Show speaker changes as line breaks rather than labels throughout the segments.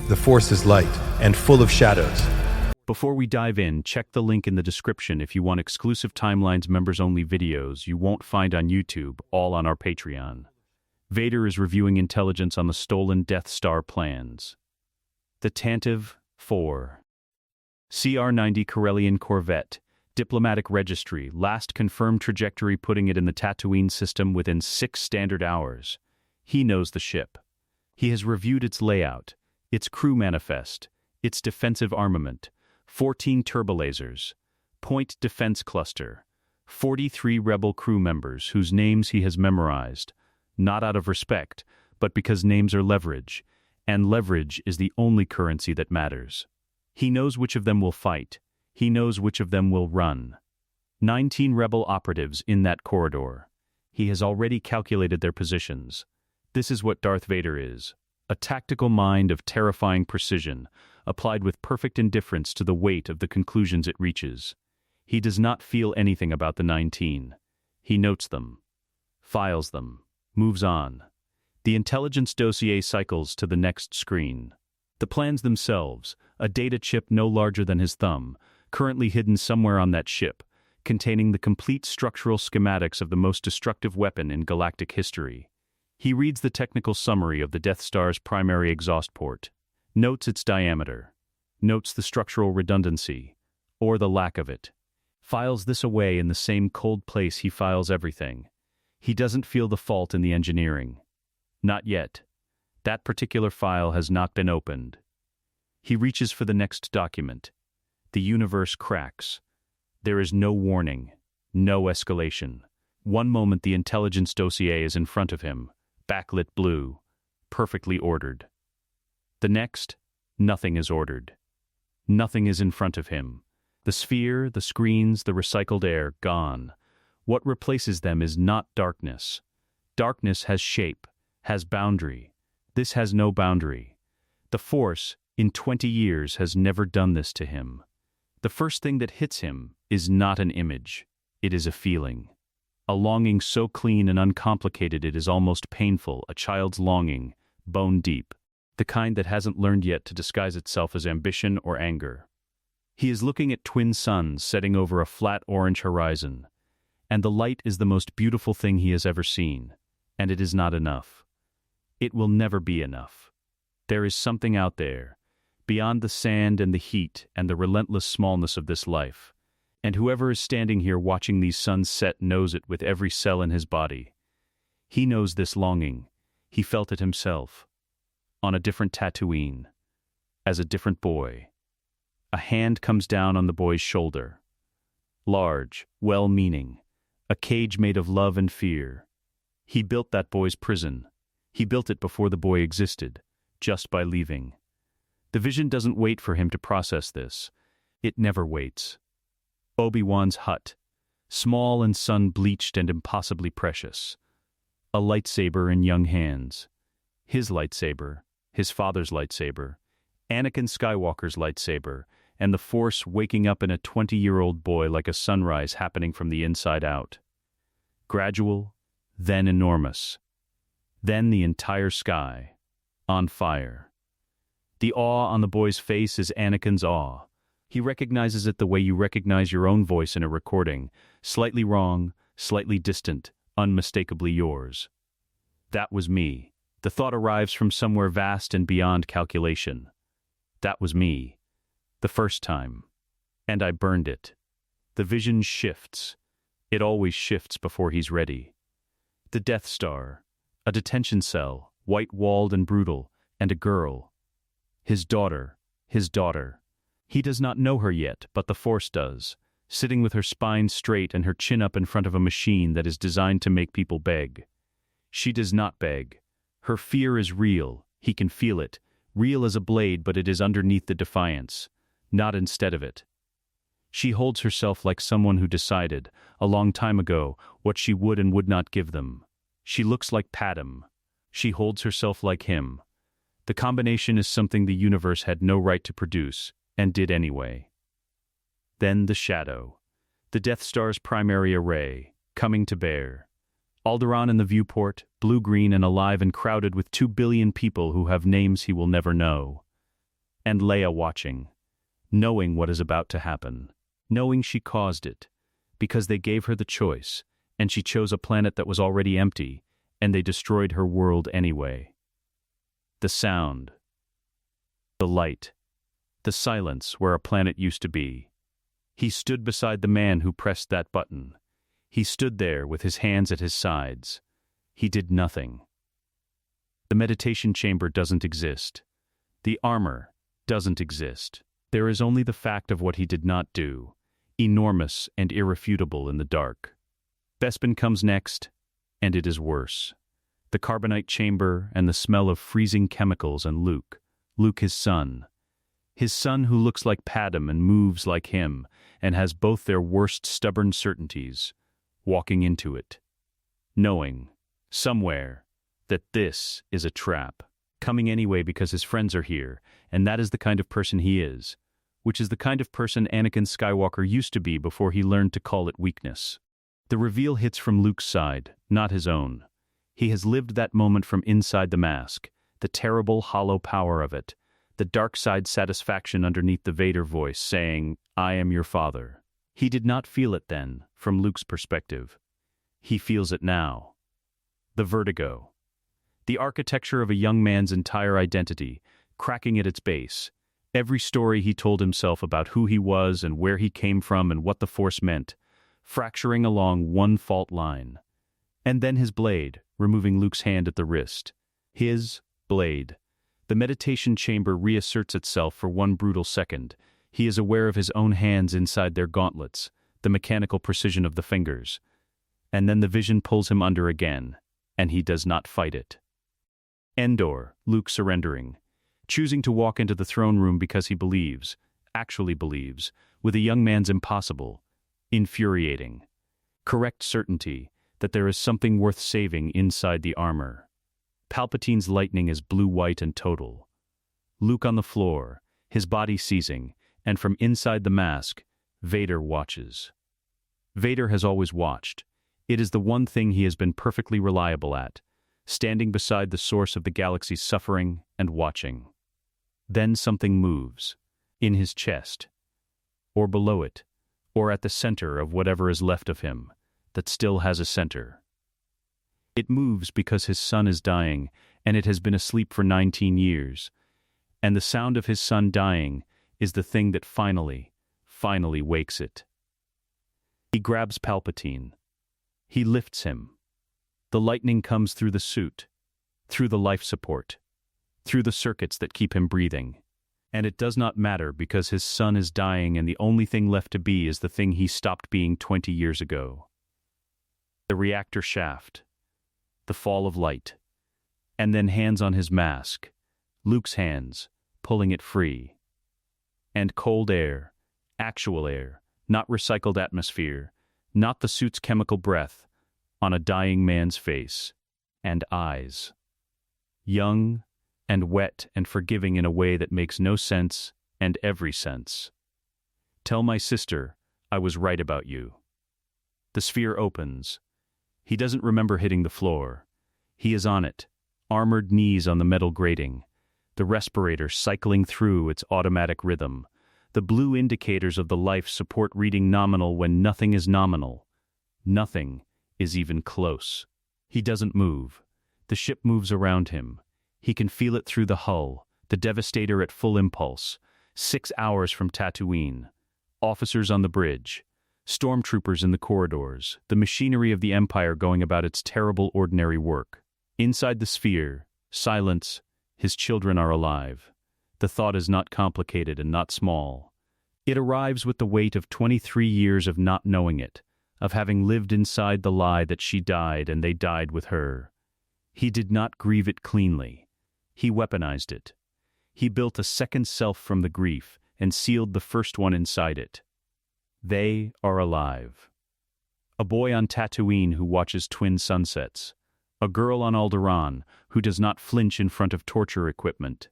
The Force is light and full of shadows.
Before we dive in, check the link in the description if you want exclusive Timelines members-only videos you won't find on YouTube, all on our Patreon. Vader is reviewing intelligence on the stolen Death Star plans. The Tantive 4. CR-90 Corellian Corvette. Diplomatic registry. Last confirmed trajectory putting it in the Tatooine system within 6 standard hours. He knows the ship. He has reviewed its layout, its crew manifest, its defensive armament, 14 turbolasers, point defense cluster, 43 rebel crew members whose names he has memorized, not out of respect, but because names are leverage, and leverage is the only currency that matters. He knows which of them will fight. He knows which of them will run. 19 rebel operatives in that corridor. He has already calculated their positions. This is what Darth Vader is. A tactical mind of terrifying precision, applied with perfect indifference to the weight of the conclusions it reaches. He does not feel anything about the 19. He notes them, files them, moves on. The intelligence dossier cycles to the next screen. The plans themselves, a data chip no larger than his thumb, currently hidden somewhere on that ship, containing the complete structural schematics of the most destructive weapon in galactic history. He reads the technical summary of the Death Star's primary exhaust port, notes its diameter, notes the structural redundancy, or the lack of it. Files this away in the same cold place he files everything. He doesn't feel the fault in the engineering. Not yet. That particular file has not been opened. He reaches for the next document. The universe cracks. There is no warning, no escalation. One moment the intelligence dossier is in front of him, backlit blue, perfectly ordered. The next, nothing is ordered. Nothing is in front of him. The sphere, the screens, the recycled air, gone. What replaces them is not darkness. Darkness has shape, has boundary. This has no boundary. The Force, in 20 years, has never done this to him. The first thing that hits him is not an image. It is a feeling. A longing so clean and uncomplicated it is almost painful, a child's longing, bone deep, the kind that hasn't learned yet to disguise itself as ambition or anger. He is looking at twin suns setting over a flat orange horizon, and the light is the most beautiful thing he has ever seen, and it is not enough. It will never be enough. There is something out there, beyond the sand and the heat and the relentless smallness of this life. And whoever is standing here watching these suns set knows it with every cell in his body. He knows this longing. He felt it himself. On a different Tatooine. As a different boy. A hand comes down on the boy's shoulder. Large, well-meaning. A cage made of love and fear. He built that boy's prison. He built it before the boy existed, just by leaving. The vision doesn't wait for him to process this. It never waits. Obi-Wan's hut, small and sun-bleached and impossibly precious. A lightsaber in young hands. His lightsaber, his father's lightsaber, Anakin Skywalker's lightsaber, and the Force waking up in a 20-year-old boy like a sunrise happening from the inside out. Gradual, then enormous. Then the entire sky, on fire. The awe on the boy's face is Anakin's awe. He recognizes it the way you recognize your own voice in a recording, slightly wrong, slightly distant, unmistakably yours. That was me. The thought arrives from somewhere vast and beyond calculation. That was me. The first time. And I burned it. The vision shifts. It always shifts before he's ready. The Death Star. A detention cell, white-walled and brutal, and a girl. His daughter. His daughter. He does not know her yet, but the Force does, sitting with her spine straight and her chin up in front of a machine that is designed to make people beg. She does not beg. Her fear is real. He can feel it. Real as a blade, but it is underneath the defiance, not instead of it. She holds herself like someone who decided, a long time ago, what she would and would not give them. She looks like Padam. She holds herself like him. The combination is something the universe had no right to produce, and did anyway. Then the shadow. The Death Star's primary array, coming to bear. Alderaan in the viewport, blue-green and alive and crowded with 2 billion people who have names he will never know. and Leia watching, knowing what is about to happen, knowing she caused it, because they gave her the choice, and she chose a planet that was already empty, and they destroyed her world anyway. The sound, the light, the silence where a planet used to be. He stood beside the man who pressed that button. He stood there with his hands at his sides. He did nothing. The meditation chamber doesn't exist. The armor doesn't exist. There is only the fact of what he did not do, enormous and irrefutable in the dark. Bespin comes next, and it is worse. The carbonite chamber and the smell of freezing chemicals and Luke his son who looks like Padme and moves like him and has both their worst stubborn certainties, walking into it, knowing, somewhere, that this is a trap, coming anyway because his friends are here, and that is the kind of person he is, which is the kind of person Anakin Skywalker used to be before he learned to call it weakness. The reveal hits from Luke's side, not his own. He has lived that moment from inside the mask, the terrible, hollow power of it, the dark side satisfaction underneath the Vader voice saying, "I am your father." He did not feel it then, from Luke's perspective. He feels it now. The vertigo. The architecture of a young man's entire identity, cracking at its base. Every story he told himself about who he was and where he came from and what the Force meant, fracturing along one fault line. And then his blade, removing Luke's hand at the wrist. His blade. The meditation chamber reasserts itself for one brutal second. He is aware of his own hands inside their gauntlets, the mechanical precision of the fingers. And then the vision pulls him under again, and he does not fight it. Endor, Luke surrendering, choosing to walk into the throne room because he believes, actually believes, with a young man's impossible, infuriating, correct certainty that there is something worth saving inside the armor. Palpatine's lightning is blue-white and total. Luke on the floor, his body seizing, and from inside the mask, Vader watches. Vader has always watched. It is the one thing he has been perfectly reliable at, standing beside the source of the galaxy's suffering and watching. Then something moves, in his chest, or below it, or at the center of whatever is left of him, that still has a center. It moves because his son is dying, and it has been asleep for 19 years, and the sound of his son dying is the thing that finally wakes it. He grabs Palpatine. He lifts him. The lightning comes through the suit, through the life support, through the circuits that keep him breathing. And it does not matter because his son is dying and the only thing left to be is the thing he stopped being 20 years ago. The reactor shaft, the fall of light, and then hands on his mask, Luke's hands, pulling it free. And cold air, actual air, not recycled atmosphere, not the suit's chemical breath, on a dying man's face, and eyes. Young, and wet and forgiving in a way that makes no sense and every sense. Tell my sister I was right about you. The sphere opens. He doesn't remember hitting the floor. He is on it, armored knees on the metal grating, the respirator cycling through its automatic rhythm, the blue indicators of the life support reading nominal when nothing is nominal. Nothing is even close. He doesn't move. The ship moves around him. He can feel it through the hull, the Devastator at full impulse, 6 hours from Tatooine. Officers on the bridge, stormtroopers in the corridors, the machinery of the Empire going about its terrible ordinary work. Inside the sphere, silence, his children are alive. The thought is not complicated and not small. It arrives with the weight of 23 years of not knowing it, of having lived inside the lie that she died and they died with her. He did not grieve it cleanly. He weaponized it. He built a second self from the grief and sealed the first one inside it. They are alive. A boy on Tatooine who watches twin sunsets. A girl on Alderaan who does not flinch in front of torture equipment.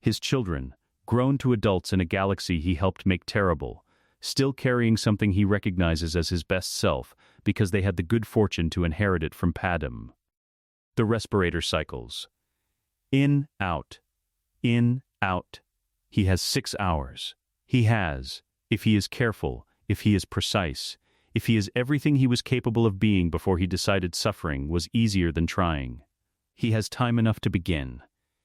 His children, grown to adults in a galaxy he helped make terrible, still carrying something he recognizes as his best self because they had the good fortune to inherit it from Padme. The respirator cycles. In, out, He has 6 hours. He has, if he is careful, if he is precise, if he is everything he was capable of being before he decided suffering was easier than trying. He has time enough to begin.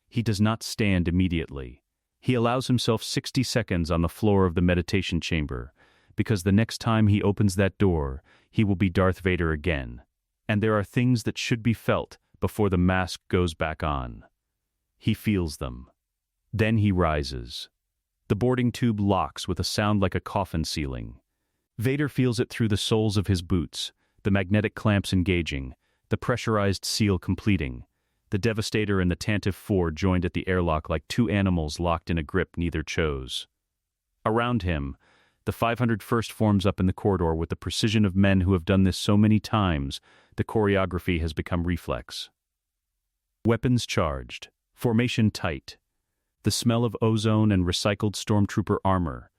He does not stand immediately. He allows himself 60 seconds on the floor of the meditation chamber, because the next time he opens that door, he will be Darth Vader again. And there are things that should be felt before the mask goes back on. He feels them. Then he rises. The boarding tube locks with a sound like a coffin ceiling. Vader feels it through the soles of his boots, the magnetic clamps engaging, the pressurized seal completing. The Devastator and the Tantive 4 joined at the airlock like two animals locked in a grip neither chose. Around him, the 501st forms up in the corridor with the precision of men who have done this so many times, the choreography has become reflex. Weapons charged. Formation tight. The smell of ozone and recycled stormtrooper armor.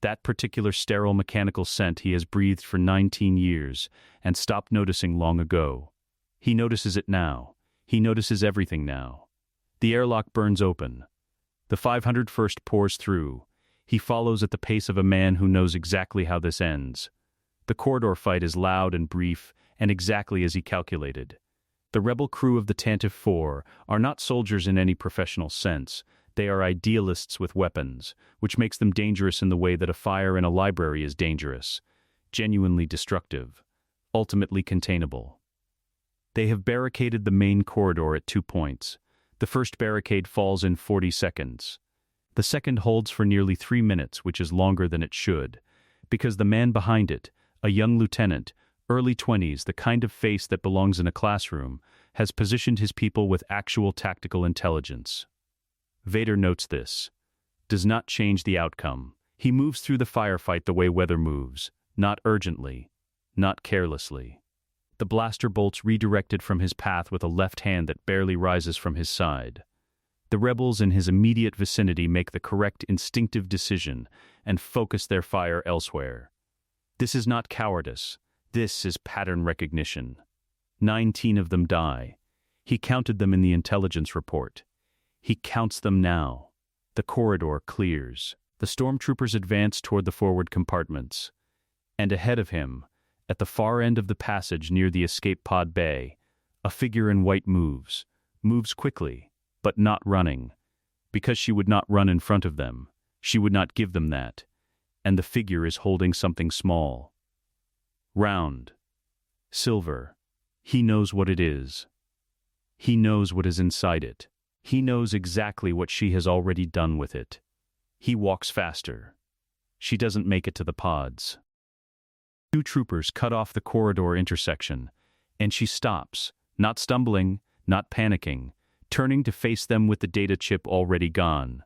That particular sterile mechanical scent he has breathed for 19 years and stopped noticing long ago. He notices it now. He notices everything now. The airlock burns open. The 501st pours through. He follows at the pace of a man who knows exactly how this ends. The corridor fight is loud and brief, and exactly as he calculated. The rebel crew of the Tantive 4 are not soldiers in any professional sense. They are idealists with weapons, which makes them dangerous in the way that a fire in a library is dangerous, genuinely destructive, ultimately containable. They have barricaded the main corridor at 2 points. The first barricade falls in 40 seconds. The second holds for nearly 3 minutes, which is longer than it should, because the man behind it, a young lieutenant, early 20s, the kind of face that belongs in a classroom, has positioned his people with actual tactical intelligence. Vader notes this. Does not change the outcome. He moves through the firefight the way weather moves, not urgently, not carelessly. The blaster bolts redirected from his path with a left hand that barely rises from his side. The rebels in his immediate vicinity make the correct instinctive decision and focus their fire elsewhere. This is not cowardice. This is pattern recognition. 19 of them die. He counted them in the intelligence report. He counts them now. The corridor clears. The stormtroopers advance toward the forward compartments. And ahead of him, at the far end of the passage near the escape pod bay, a figure in white moves quickly, but not running. Because she would not run in front of them. She would not give them that. And the figure is holding something small. Round. Silver. He knows what it is. He knows what is inside it. He knows exactly what she has already done with it. He walks faster. She doesn't make it to the pods. 2 troopers cut off the corridor intersection, and she stops, not stumbling, not panicking, turning to face them with the data chip already gone,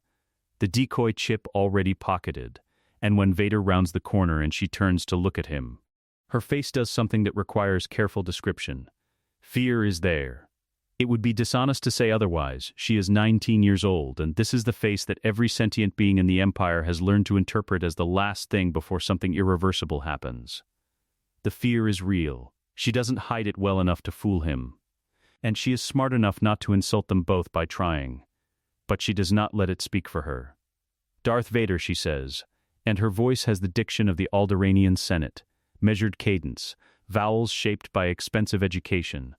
the decoy chip already pocketed, and when Vader rounds the corner and she turns to look at him, her face does something that requires careful description. Fear is there. It would be dishonest to say otherwise. She is 19 years old, and this is the face that every sentient being in the Empire has learned to interpret as the last thing before something irreversible happens. The fear is real. She doesn't hide it well enough to fool him. And she is smart enough not to insult them both by trying. But she does not let it speak for her. Darth Vader, she says, and her voice has the diction of the Alderaanian Senate, measured cadence, vowels shaped by expensive education,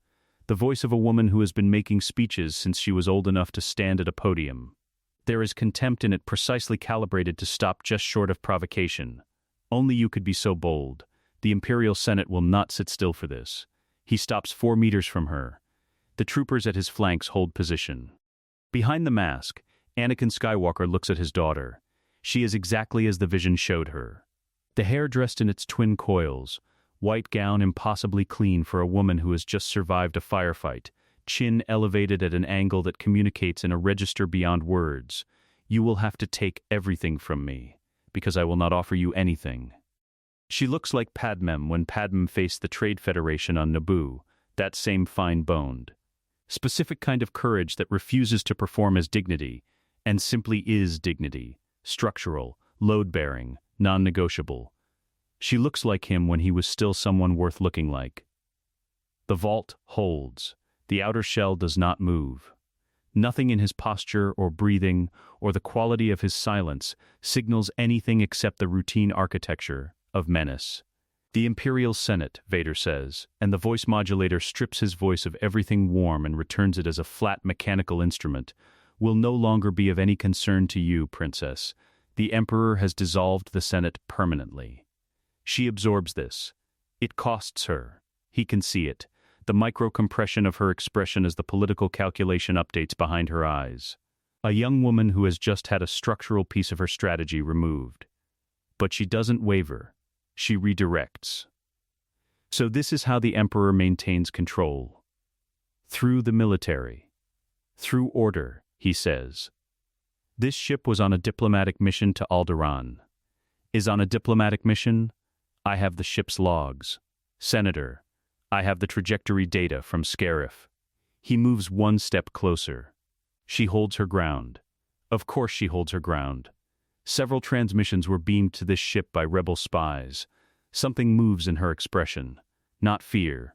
the voice of a woman who has been making speeches since she was old enough to stand at a podium. There is contempt in it precisely calibrated to stop just short of provocation. Only you could be so bold. The Imperial Senate will not sit still for this. He stops 4 meters from her. The troopers at his flanks hold position. Behind the mask, Anakin Skywalker looks at his daughter. She is exactly as the vision showed her. The hair dressed in its twin coils, white gown impossibly clean for a woman who has just survived a firefight, chin elevated at an angle that communicates in a register beyond words. You will have to take everything from me, because I will not offer you anything. She looks like Padmem when Padmem faced the Trade Federation on Naboo, that same fine-boned, specific kind of courage that refuses to perform as dignity, and simply is dignity, structural, load-bearing, non-negotiable. She looks like him when he was still someone worth looking like. The vault holds. The outer shell does not move. Nothing in his posture or breathing or the quality of his silence signals anything except the routine architecture of menace. "The Imperial Senate," Vader says, and the voice modulator strips his voice of everything warm and returns it as a flat mechanical instrument, "will no longer be of any concern to you, Princess. The Emperor has dissolved the Senate permanently." She absorbs this. It costs her. He can see it. The micro-compression of her expression as the political calculation updates behind her eyes. A young woman who has just had a structural piece of her strategy removed. But she doesn't waver. She redirects. So this is how the Emperor maintains control. Through the military. Through order, he says. This ship was on a diplomatic mission to Alderaan. Is on a diplomatic mission? I have the ship's logs. Senator, I have the trajectory data from Scarif. He moves one step closer. She holds her ground. Of course she holds her ground. Several transmissions were beamed to this ship by rebel spies. Something moves in her expression. Not fear.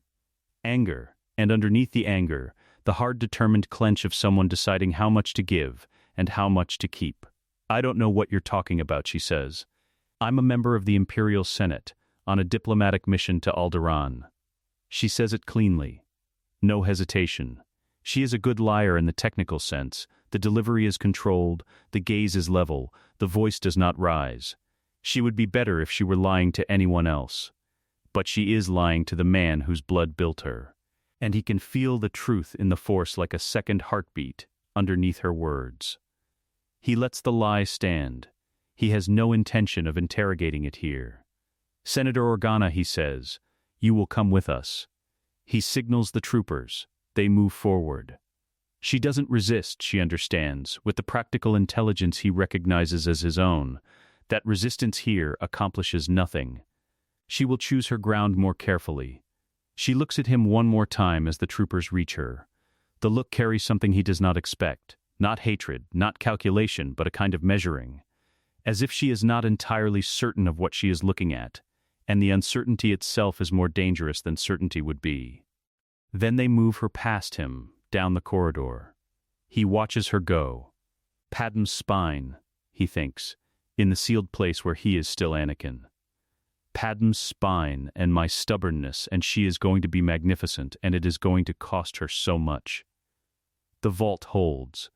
Anger. And underneath the anger, the hard determined clench of someone deciding how much to give and how much to keep. "I don't know what you're talking about," she says. "I'm a member of the Imperial Senate, on a diplomatic mission to Alderaan." She says it cleanly. No hesitation. She is a good liar in the technical sense. The delivery is controlled, the gaze is level, the voice does not rise. She would be better if she were lying to anyone else. But she is lying to the man whose blood built her. And he can feel the truth in the Force like a second heartbeat underneath her words. He lets the lie stand. He has no intention of interrogating it here. "Senator Organa," he says, "you will come with us." He signals the troopers. They move forward. She doesn't resist, she understands, with the practical intelligence he recognizes as his own. That resistance here accomplishes nothing. She will choose her ground more carefully. She looks at him one more time as the troopers reach her. The look carries something he does not expect. Not hatred, not calculation, but a kind of measuring. As if she is not entirely certain of what she is looking at, and the uncertainty itself is more dangerous than certainty would be. Then they move her past him, down the corridor. He watches her go. Padme's spine, he thinks, in the sealed place where he is still Anakin. Padme's spine and my stubbornness, and she is going to be magnificent, and it is going to cost her so much. The vault holds.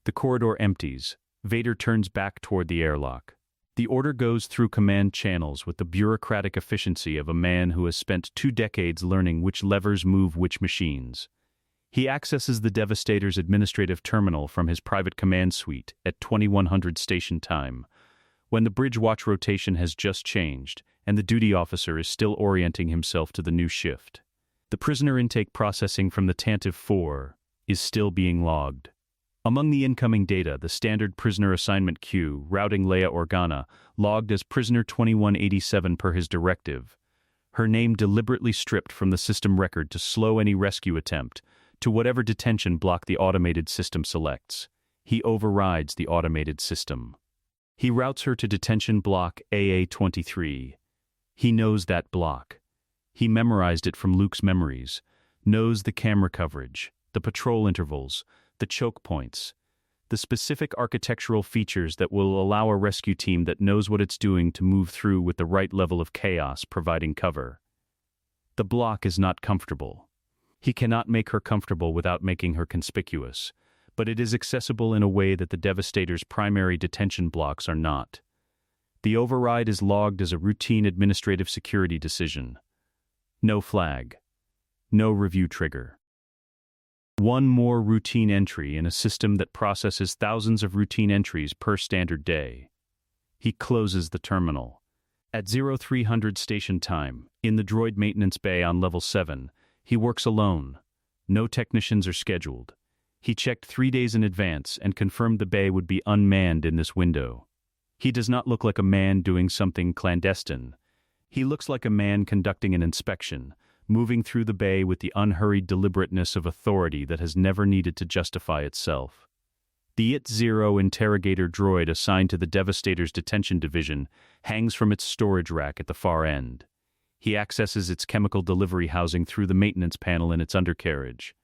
The corridor empties. Vader turns back toward the airlock. The order goes through command channels with the bureaucratic efficiency of a man who has spent 2 decades learning which levers move which machines. He accesses the Devastator's administrative terminal from his private command suite at 2100 station time, when the bridge watch rotation has just changed and the duty officer is still orienting himself to the new shift. The prisoner intake processing from the Tantive 4 is still being logged. Among the incoming data, the standard prisoner assignment queue, routing Leia Organa, logged as prisoner 2187 per his directive. Her name deliberately stripped from the system record to slow any rescue attempt, to whatever detention block the automated system selects. He overrides the automated system. He routes her to detention block AA-23. He knows that block. He memorized it from Luke's memories, knows the camera coverage, the patrol intervals, the choke points, the specific architectural features that will allow a rescue team that knows what it's doing to move through with the right level of chaos providing cover. The block is not comfortable. He cannot make her comfortable without making her conspicuous, but it is accessible in a way that the Devastator's primary detention blocks are not. The override is logged as a routine administrative security decision. No flag. No review trigger. One more routine entry in a system that processes thousands of routine entries per standard day. He closes the terminal. At 0300 station time, in the droid maintenance bay on level 7, he works alone. No technicians are scheduled. He checked 3 days in advance and confirmed the bay would be unmanned in this window. He does not look like a man doing something clandestine. He looks like a man conducting an inspection, moving through the bay with the unhurried deliberateness of authority that has never needed to justify itself. The IT-0 interrogator droid assigned to the Devastator's detention division hangs from its storage rack at the far end. He accesses its chemical delivery housing through the maintenance panel in its undercarriage.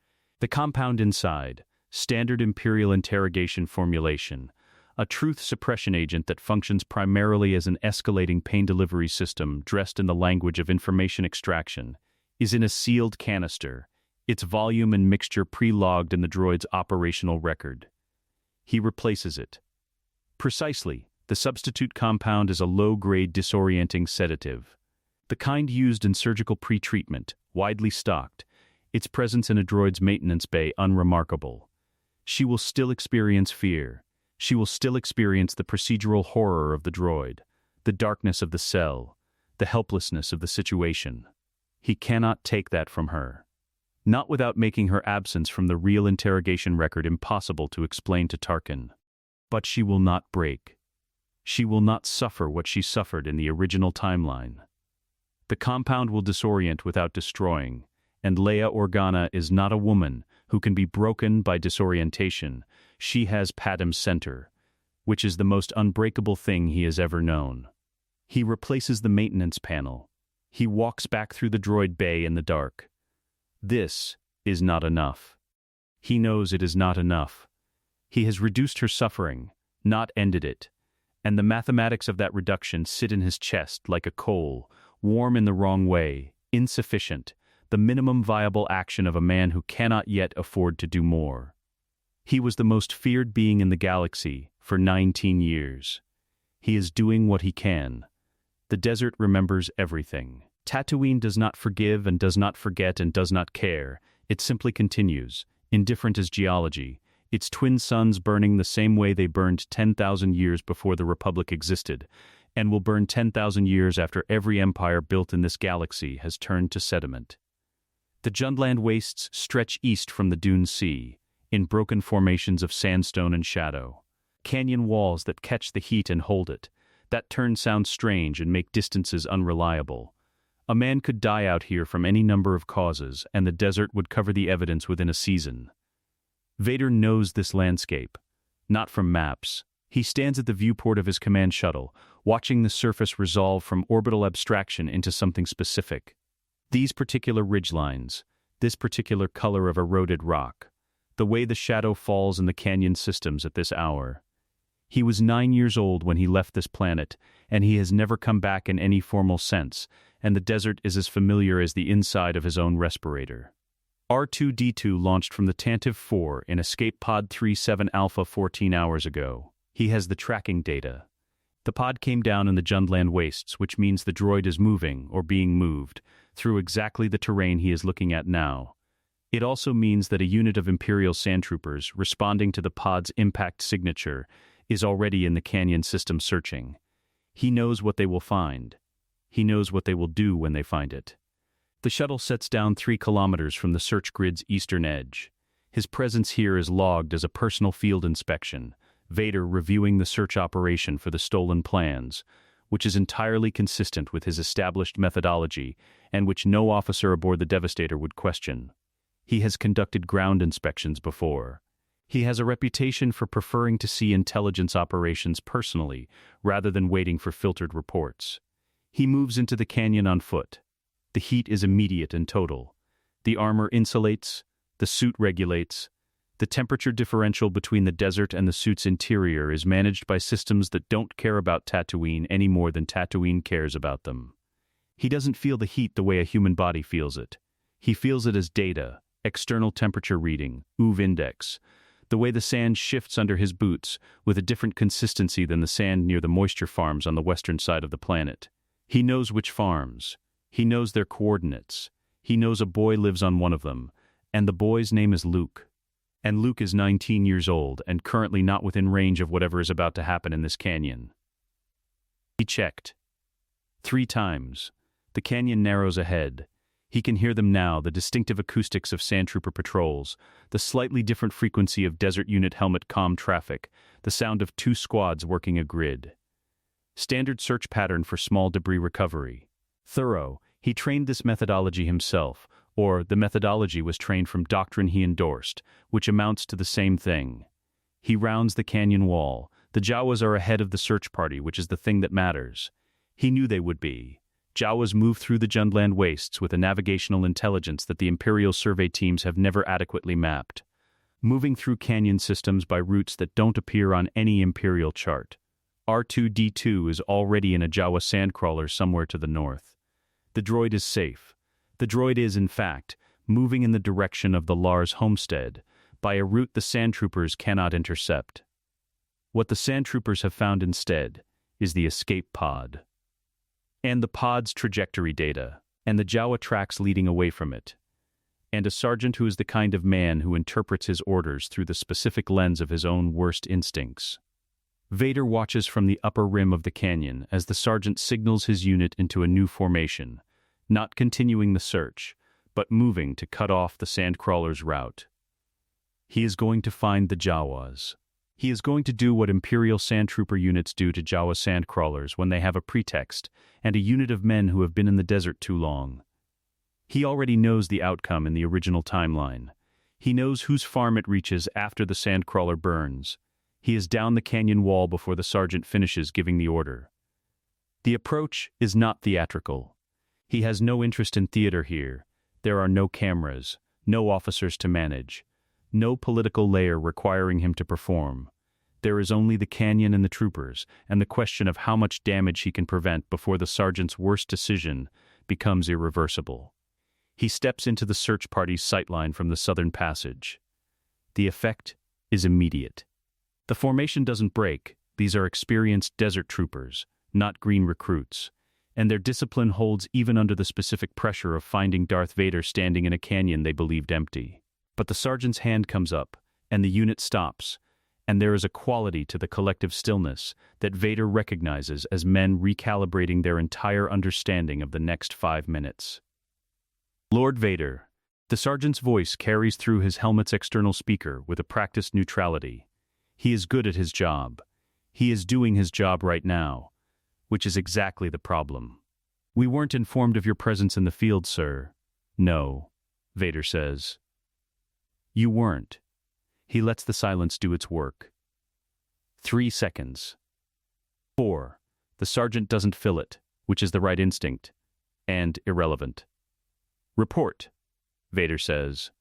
The compound inside, Standard Imperial Interrogation Formulation, a truth suppression agent that functions primarily as an escalating pain delivery system dressed in the language of information extraction, is in a sealed canister, its volume and mixture pre-logged in the droid's operational record. He replaces it. Precisely, the substitute compound is a low-grade disorienting sedative. The kind used in surgical pre-treatment, widely stocked, its presence in a droid's maintenance bay unremarkable. She will still experience fear. She will still experience the procedural horror of the droid, the darkness of the cell, the helplessness of the situation. He cannot take that from her. Not without making her absence from the real interrogation record impossible to explain to Tarkin. But she will not break. She will not suffer what she suffered in the original timeline. The compound will disorient without destroying, and Leia Organa is not a woman who can be broken by disorientation. She has Padme's center, which is the most unbreakable thing he has ever known. He replaces the maintenance panel. He walks back through the droid bay in the dark. This is not enough. He knows it is not enough. He has reduced her suffering, not ended it, and the mathematics of that reduction sit in his chest like a coal, warm in the wrong way, insufficient, the minimum viable action of a man who cannot yet afford to do more. He was the most feared being in the galaxy for 19 years. He is doing what he can. The desert remembers everything. Tatooine does not forgive and does not forget and does not care. It simply continues, indifferent as geology, its twin suns burning the same way they burned 10,000 years before the Republic existed, and will burn 10,000 years after every empire built in this galaxy has turned to sediment. The Jundland wastes stretch east from the Dune Sea, in broken formations of sandstone and shadow. Canyon walls that catch the heat and hold it, that turn sound strange and make distances unreliable. A man could die out here from any number of causes, and the desert would cover the evidence within a season. Vader knows this landscape, not from maps. He stands at the viewport of his command shuttle, watching the surface resolve from orbital abstraction into something specific. These particular ridgelines, this particular color of eroded rock, the way the shadow falls in the canyon systems at this hour. He was 9 years old when he left this planet, and he has never come back in any formal sense, and the desert is as familiar as the inside of his own respirator. R2-D2 launched from the Tantive 4 in Escape Pod 37 Alpha 14 hours ago. He has the tracking data. The pod came down in the Jundland wastes, which means the droid is moving, or being moved, through exactly the terrain he is looking at now. It also means that a unit of Imperial sandtroopers, responding to the pod's impact signature, is already in the canyon system searching. He knows what they will find. He knows what they will do when they find it. The shuttle sets down 3 kilometers from the search grid's eastern edge. His presence here is logged as a personal field inspection, Vader reviewing the search operation for the stolen plans, which is entirely consistent with his established methodology and which no officer aboard the Devastator would question. He has conducted ground inspections before. He has a reputation for preferring to see intelligence operations personally rather than waiting for filtered reports. He moves into the canyon on foot. The heat is immediate and total. The armor insulates, the suit regulates. The temperature differential between the desert and the suit's interior is managed by systems that don't care about Tatooine any more than Tatooine cares about them. He doesn't feel the heat the way a human body feels it. He feels it as data, external temperature reading, UV index, the way the sand shifts under his boots with a different consistency than the sand near the moisture farms on the western side of the planet. He knows which farms. He knows their coordinates. He knows a boy lives on one of them, and the boy's name is Luke. And Luke is 19 years old and currently not within range of whatever is about to happen in this canyon. He checked. 3 times. The canyon narrows ahead. He can hear them now, the distinctive acoustics of sandtrooper patrols, the slightly different frequency of desert unit helmet comm traffic, the sound of 2 squads working a grid. Standard search pattern for small debris recovery. Thorough, he trained this methodology himself, or the methodology was trained from doctrine he endorsed, which amounts to the same thing. He rounds the canyon wall. The Jawas are ahead of the search party, which is the thing that matters. He knew they would be. Jawas move through the Jundland wastes with a navigational intelligence that the Imperial survey teams have never adequately mapped. moving through canyon systems by routes that don't appear on any Imperial chart. R2-D2 is already in a Jawa sandcrawler somewhere to the north. The droid is safe. The droid is, in fact, moving in the direction of the Lars homestead, by a route the sandtroopers cannot intercept. What the sandtroopers have found instead is the escape pod. And the pod's trajectory data, and the Jawa tracks leading away from it. And a sergeant who is the kind of man who interprets his orders through the specific lens of his own worst instincts. Vader watches from the upper rim of the canyon as the sergeant signals his unit into a new formation, not continuing the search, but moving to cut off the sandcrawler's route. He is going to find the Jawas. He is going to do what Imperial sandtrooper units do to Jawa sandcrawlers when they have a pretext and a unit of men who have been in the desert too long. He already knows the outcome in the original timeline. He knows whose farm it reaches after the sandcrawler burns. He is down the canyon wall before the sergeant finishes giving the order. The approach is not theatrical. He has no interest in theater here. There are no cameras, no officers to manage, no political layer requiring him to perform. There is only the canyon and the troopers, and the question of how much damage he can prevent before the sergeant's worst decision becomes irreversible. He steps into the search party's sightline from the southern passage. The effect is immediate. The formation doesn't break. These are experienced desert troopers, not green recruits, and their discipline holds even under the specific pressure of finding Darth Vader standing in a canyon they believed empty. But the sergeant's hand comes up, and the unit stops, and there is a quality to the collective stillness that Vader recognizes as men recalibrating their entire understanding of the next 5 minutes. Lord Vader. The sergeant's voice carries through his helmet's external speaker with a practiced neutrality. He is good at his job. He is doing his job right now, which is exactly the problem. We weren't informed of your presence in the field, sir. No, Vader says. You weren't. He lets the silence do its work. 3 seconds. 4. The sergeant doesn't fill it, which is the right instinct, and irrelevant. Report, Vader says.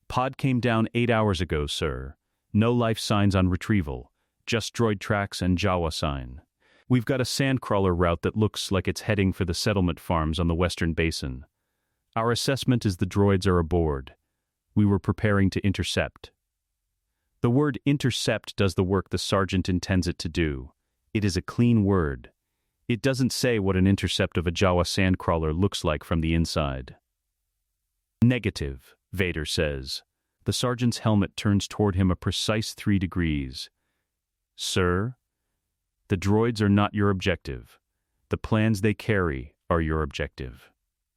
Pod came down 8 hours ago, sir. No life signs on retrieval, just droid tracks and Jawa sign. We've got a sandcrawler route that looks like it's heading for the settlement farms on the western basin. Our assessment is the droids are aboard. We were preparing to intercept. The word intercept does the work the sergeant intends it to do. It is a clean word. It doesn't say what an intercept of a Jawa sandcrawler looks like from the inside. Negative, Vader says. The sergeant's helmet turns toward him a precise 3 degrees. Sir, the droids are not your objective. The plans they carry are your objective.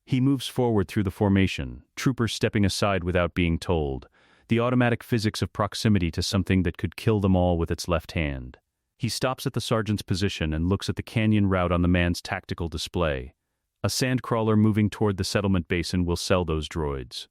He moves forward through the formation, troopers stepping aside without being told, the automatic physics of proximity to something that could kill them all with its left hand. He stops at the sergeant's position and looks at the canyon route on the man's tactical display. A sandcrawler moving toward the settlement basin will sell those droids.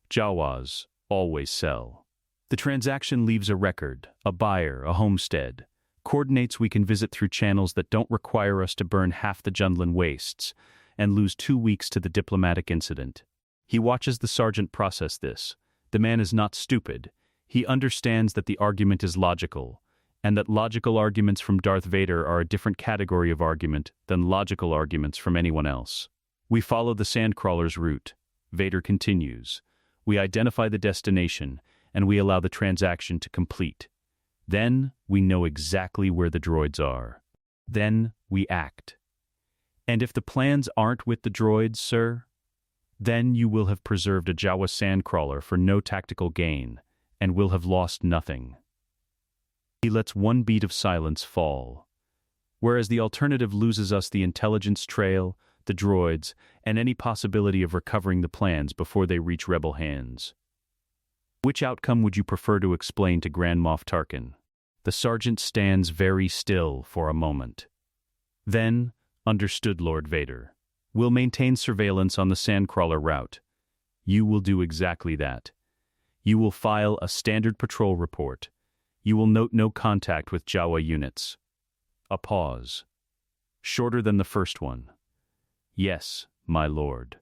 Jawas always sell. The transaction leaves a record, a buyer, a homestead, coordinates we can visit through channels that don't require us to burn half the Jundland wastes, and lose 2 weeks to the diplomatic incident. He watches the sergeant process this. The man is not stupid. He understands that the argument is logical, and that logical arguments from Darth Vader are a different category of argument than logical arguments from anyone else. We follow the sandcrawler's route. Vader continues. We identify the destination, and we allow the transaction to complete. Then we know exactly where the droids are. Then we act. And if the plans aren't with the droids, sir, then you will have preserved a Jawa sandcrawler for no tactical gain, and will have lost nothing. He lets 1 beat of silence fall. Whereas the alternative loses us the intelligence trail, the droids, and any possibility of recovering the plans before they reach rebel hands. Which outcome would you prefer to explain to Grand Moff Tarkin? The sergeant stands very still for a moment. Then, understood, Lord Vader. We'll maintain surveillance on the sandcrawler route. You will do exactly that. You will file a standard patrol report. You will note no contact with Jawa units. A pause. Shorter than the first one. Yes, my lord.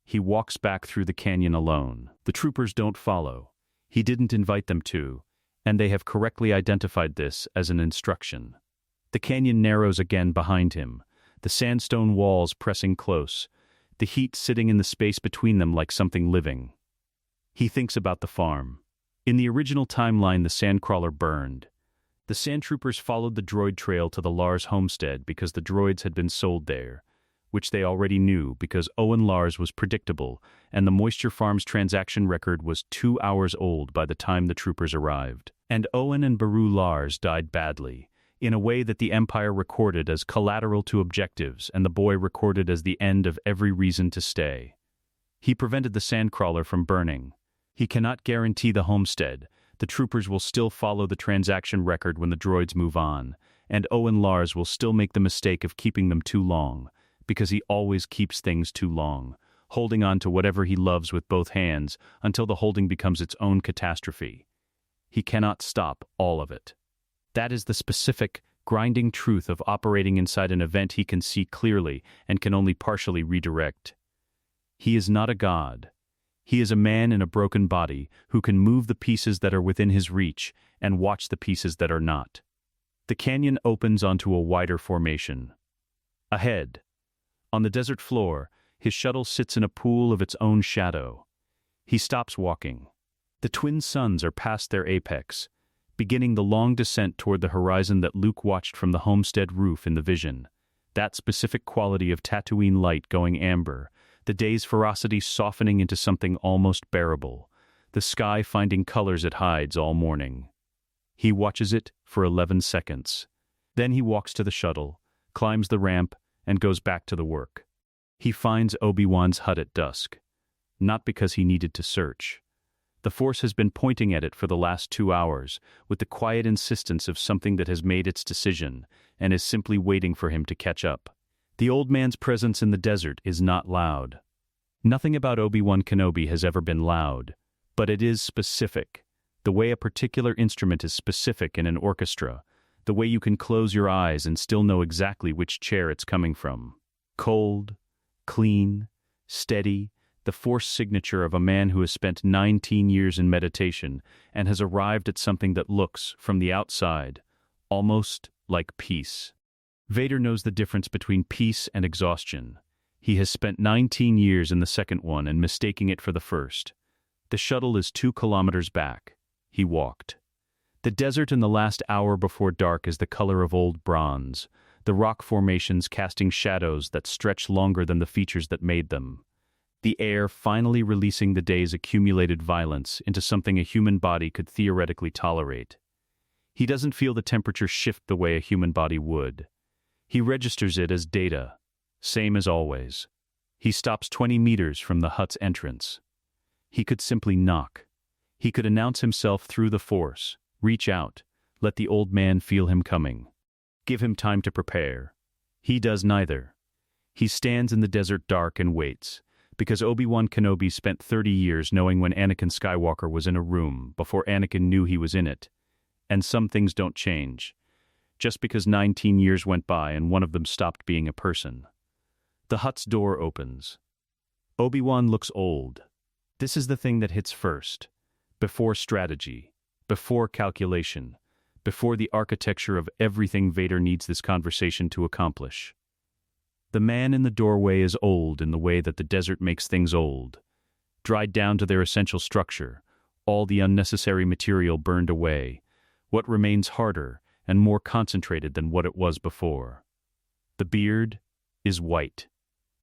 He walks back through the canyon alone. The troopers don't follow. He didn't invite them to, and they have correctly identified this as an instruction. The canyon narrows again behind him, the sandstone walls pressing close, the heat sitting in the space between them like something living. He thinks about the farm. In the original timeline, the sandcrawler burned. The sandtroopers followed the droid trail to the Lars homestead because the droids had been sold there, which they already knew because Owen Lars was predictable and the Moisture Farms transaction record was 2 hours old by the time the troopers arrived. And Owen and Beru Lars died badly, in a way that the Empire recorded as collateral to objectives and the boy recorded as the end of every reason to stay. He prevented the sandcrawler from burning. He cannot guarantee the homestead. The troopers will still follow the transaction record when the droids move on, and Owen Lars will still make the mistake of keeping them too long, because he always keeps things too long, holding on to whatever he loves with both hands until the holding becomes its own catastrophe. He cannot stop all of it. That is the specific, grinding truth of operating inside an event he can see clearly and can only partially redirect. He is not a god. He is a man in a broken body who can move the pieces that are within his reach and watch the pieces that are not. The canyon opens onto a wider formation. Ahead, on the desert floor, his shuttle sits in a pool of its own shadow. He stops walking. The twin suns are past their apex, beginning the long descent toward the horizon that Luke watched from the homestead roof in the vision. That specific quality of Tatooine light going amber, the day's ferocity softening into something almost bearable, the sky finding colors it hides all morning. He watches it for 11 seconds. Then he walks to the shuttle, climbs the ramp, and goes back to the work. He finds Obi-Wan's hut at dusk. Not because he needed to search. The Force has been pointing at it for the last 2 hours, with the quiet insistence of something that has made its decision, and is simply waiting for him to catch up. The old man's presence in the desert is not loud. Nothing about Obi-Wan Kenobi has ever been loud, but it is specific. The way a particular instrument is specific in an orchestra, the way you can close your eyes and still know exactly which chair it's coming from. Cold, clean, steady, the Force signature of a man who has spent 19 years in meditation and has arrived at something that looks, from the outside, almost like peace. Vader knows the difference between peace and exhaustion. He has spent 19 years in the second one and mistaking it for the first. The shuttle is 2 kilometers back. He walked. The desert in the last hour before dark is the color of old bronze, the rock formations casting shadows that stretch longer than the features that made them. The air finally releasing the day's accumulated violence into something a human body could theoretically tolerate. He doesn't feel the temperature shift the way a human body would. He registers it as data, same as always. He stops 20 meters from the hut's entrance. He could simply knock. He could announce himself through the Force, reach out, let the old man feel him coming. Give him time to prepare. He does neither. He stands in the desert dark and waits, because Obi-Wan Kenobi spent 30 years knowing when Anakin Skywalker was in a room before Anakin knew he was in it. And some things don't change, just because 19 years went by and one of them stopped being a person. The hut's door opens. Obi-Wan looks old. This is the thing that hits first. Before strategy, before calculation, before the architecture of everything Vader needs this conversation to accomplish. The man in the doorway is old in the way that the desert makes things old. Dried down to their essential structure, all the unnecessary material burned away, what remains harder and more concentrated than what it was before. The beard is white.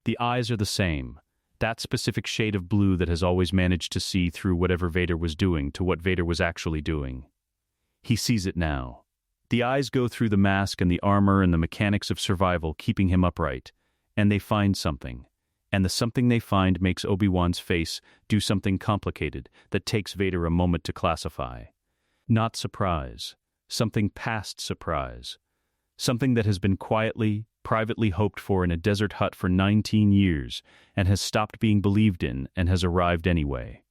The eyes are the same, that specific shade of blue that has always managed to see through whatever Vader was doing to what Vader was actually doing. He sees it now. The eyes go through the mask and the armor and the mechanics of survival keeping him upright, and they find something. And the something they find makes Obi-Wan's face do something complicated that takes Vader a moment to classify. Not surprise. Something past surprise. Something that has been quietly, privately hoped for in a desert hut for 19 years and has stopped being believed in and has arrived anyway.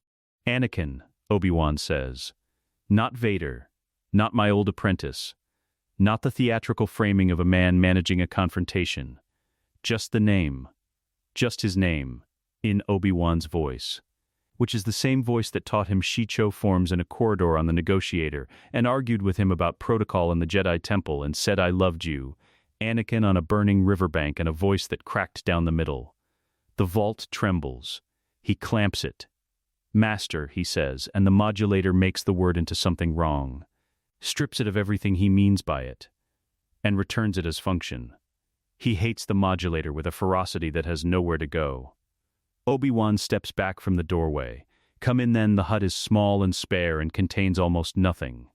Anakin, Obi-Wan says. Not Vader. Not my old apprentice. Not the theatrical framing of a man managing a confrontation. Just the name. Just his name. In Obi-Wan's voice. which is the same voice that taught him Shicho forms in a corridor on the Negotiator and argued with him about protocol in the Jedi Temple and said I loved you, Anakin on a burning riverbank and a voice that cracked down the middle. The vault trembles. He clamps it. Master, he says, and the modulator makes the word into something wrong, strips it of everything he means by it, and returns it as function. He hates the modulator with a ferocity that has nowhere to go. Obi-Wan steps back from the doorway. Come in then, the hut is small and spare and contains almost nothing.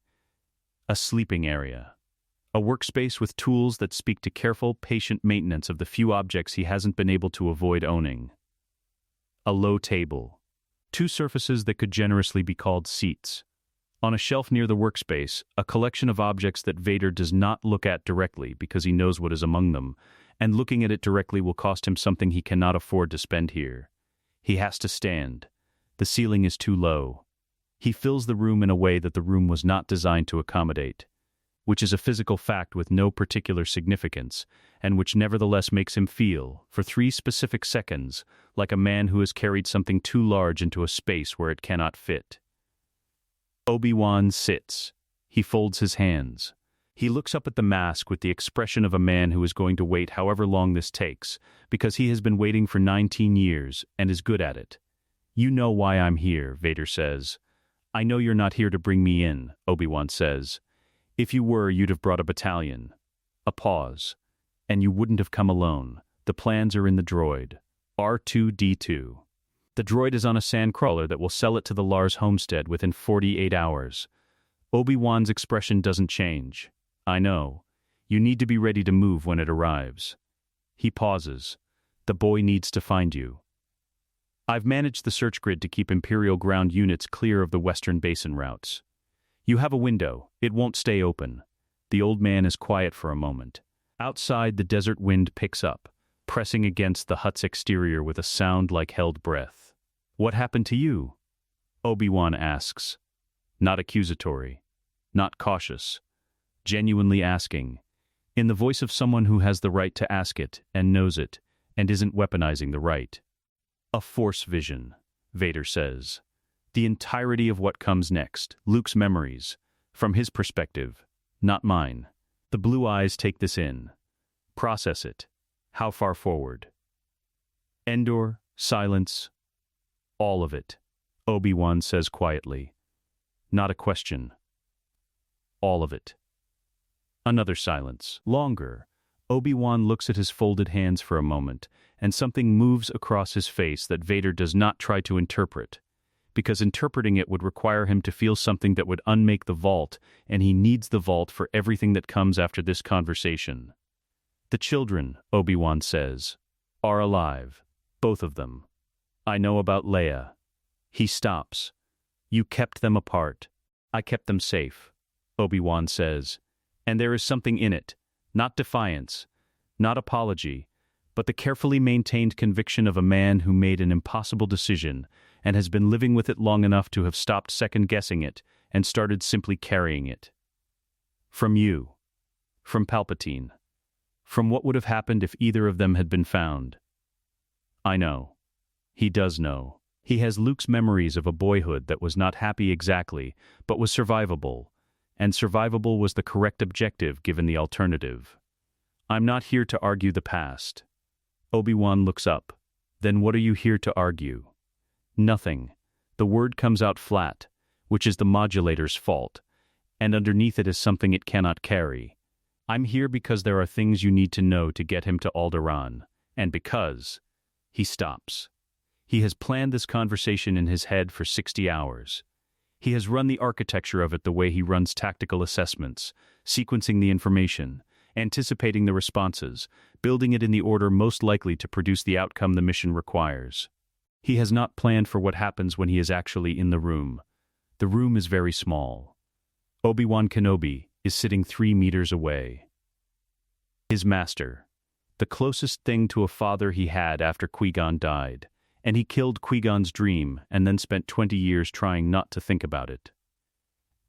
A sleeping area. A workspace with tools that speak to careful, patient maintenance of the few objects he hasn't been able to avoid owning. A low table. Two surfaces that could generously be called seats. On a shelf near the workspace, a collection of objects that Vader does not look at directly because he knows what is among them, and looking at it directly will cost him something he cannot afford to spend here. He has to stand. The ceiling is too low. He fills the room in a way that the room was not designed to accommodate, which is a physical fact with no particular significance, and which nevertheless makes him feel, for 3 specific seconds, like a man who has carried something too large into a space where it cannot fit. Obi-Wan sits. He folds his hands. He looks up at the mask with the expression of a man who is going to wait however long this takes, because he has been waiting for 19 years and is good at it. You know why I'm here, Vader says. I know you're not here to bring me in, Obi-Wan says. If you were, you'd have brought a battalion. A pause. And you wouldn't have come alone. The plans are in the droid. R2-D2. The droid is on a sandcrawler that will sell it to the Lars homestead within 48 hours. Obi-Wan's expression doesn't change. I know. You need to be ready to move when it arrives. He pauses. The boy needs to find you. I've managed the search grid to keep Imperial ground units clear of the Western Basin routes. You have a window. It won't stay open. The old man is quiet for a moment. Outside, the desert wind picks up, pressing against the hut's exterior with a sound like held breath. What happened to you? Obi-Wan asks. Not accusatory. Not cautious. Genuinely asking. In the voice of someone who has the right to ask it, and knows it, and isn't weaponizing the right. A force vision, Vader says. The entirety of what comes next, Luke's memories, from his perspective, not mine. The blue eyes take this in. Process it. How far forward? Endor, silence. All of it, Obi-Wan says quietly. Not a question. All of it. Another silence. Longer. Obi-Wan looks at his folded hands for a moment, and something moves across his face that Vader does not try to interpret, because interpreting it would require him to feel something that would unmake the vault, and he needs the vault for everything that comes after this conversation. The children, Obi-Wan says, are alive. Both of them. I know about Leia. He stops. You kept them apart. I kept them safe, Obi-Wan says. And there is something in it, not defiance, not apology, but the carefully maintained conviction of a man who made an impossible decision and has been living with it long enough to have stopped second-guessing it and started simply carrying it. From you. From Palpatine. From what would have happened if either of them had been found. I know. He does know. He has Luke's memories of a boyhood that was not happy exactly, but was survivable. And survivable was the correct objective given the alternative. I'm not here to argue the past. Obi-Wan looks up. Then what are you here to argue? Nothing. The word comes out flat, which is the modulator's fault, and underneath it is something it cannot carry. I'm here because there are things you need to know to get him to Alderaan, and because... He stops. He has planned this conversation in his head for 60 hours. He has run the architecture of it the way he runs tactical assessments, sequencing the information, anticipating the responses, building it in the order most likely to produce the outcome the mission requires. He has not planned for what happens when he is actually in the room. The room is very small. Obi-Wan Kenobi is sitting 3 meters away. His master. The closest thing to a father he had after Qui-Gon died, and he killed Qui-Gon's dream and then spent 20 years trying not to think about it.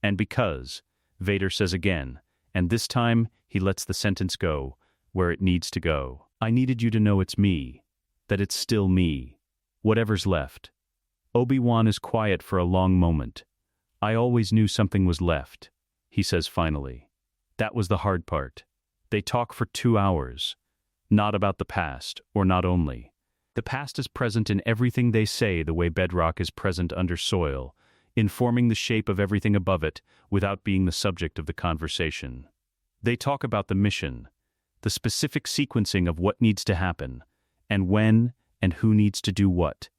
And because, Vader says again, and this time he lets the sentence go where it needs to go. I needed you to know it's me, that it's still me, whatever's left. Obi-Wan is quiet for a long moment. "I always knew something was left," he says finally. That was the hard part. They talk for 2 hours. Not about the past, or not only. The past is present in everything they say, the way bedrock is present under soil, informing the shape of everything above it without being the subject of the conversation. They talk about the mission, the specific sequencing of what needs to happen, and when and who needs to do what,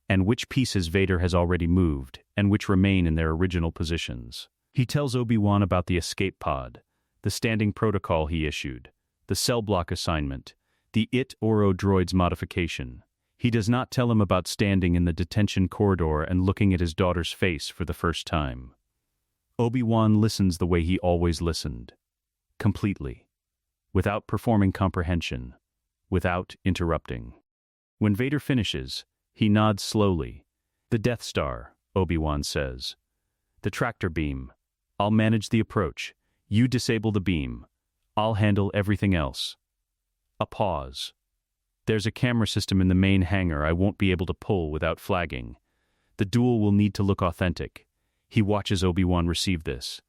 and which pieces Vader has already moved, and which remain in their original positions. He tells Obi-Wan about the escape pod, the standing protocol he issued, the cell block assignment, the It-Oro droid's modification. He does not tell him about standing in the detention corridor and looking at his daughter's face for the first time. Obi-Wan listens the way he always listened. Completely. Without performing comprehension. Without interrupting. When Vader finishes, he nods slowly. "The Death Star," Obi-Wan says. "The tractor beam. I'll manage the approach. You disable the beam. I'll handle everything else." A pause. "There's a camera system in the main hangar I won't be able to pull without flagging. The duel will need to look authentic." He watches Obi-Wan receive this.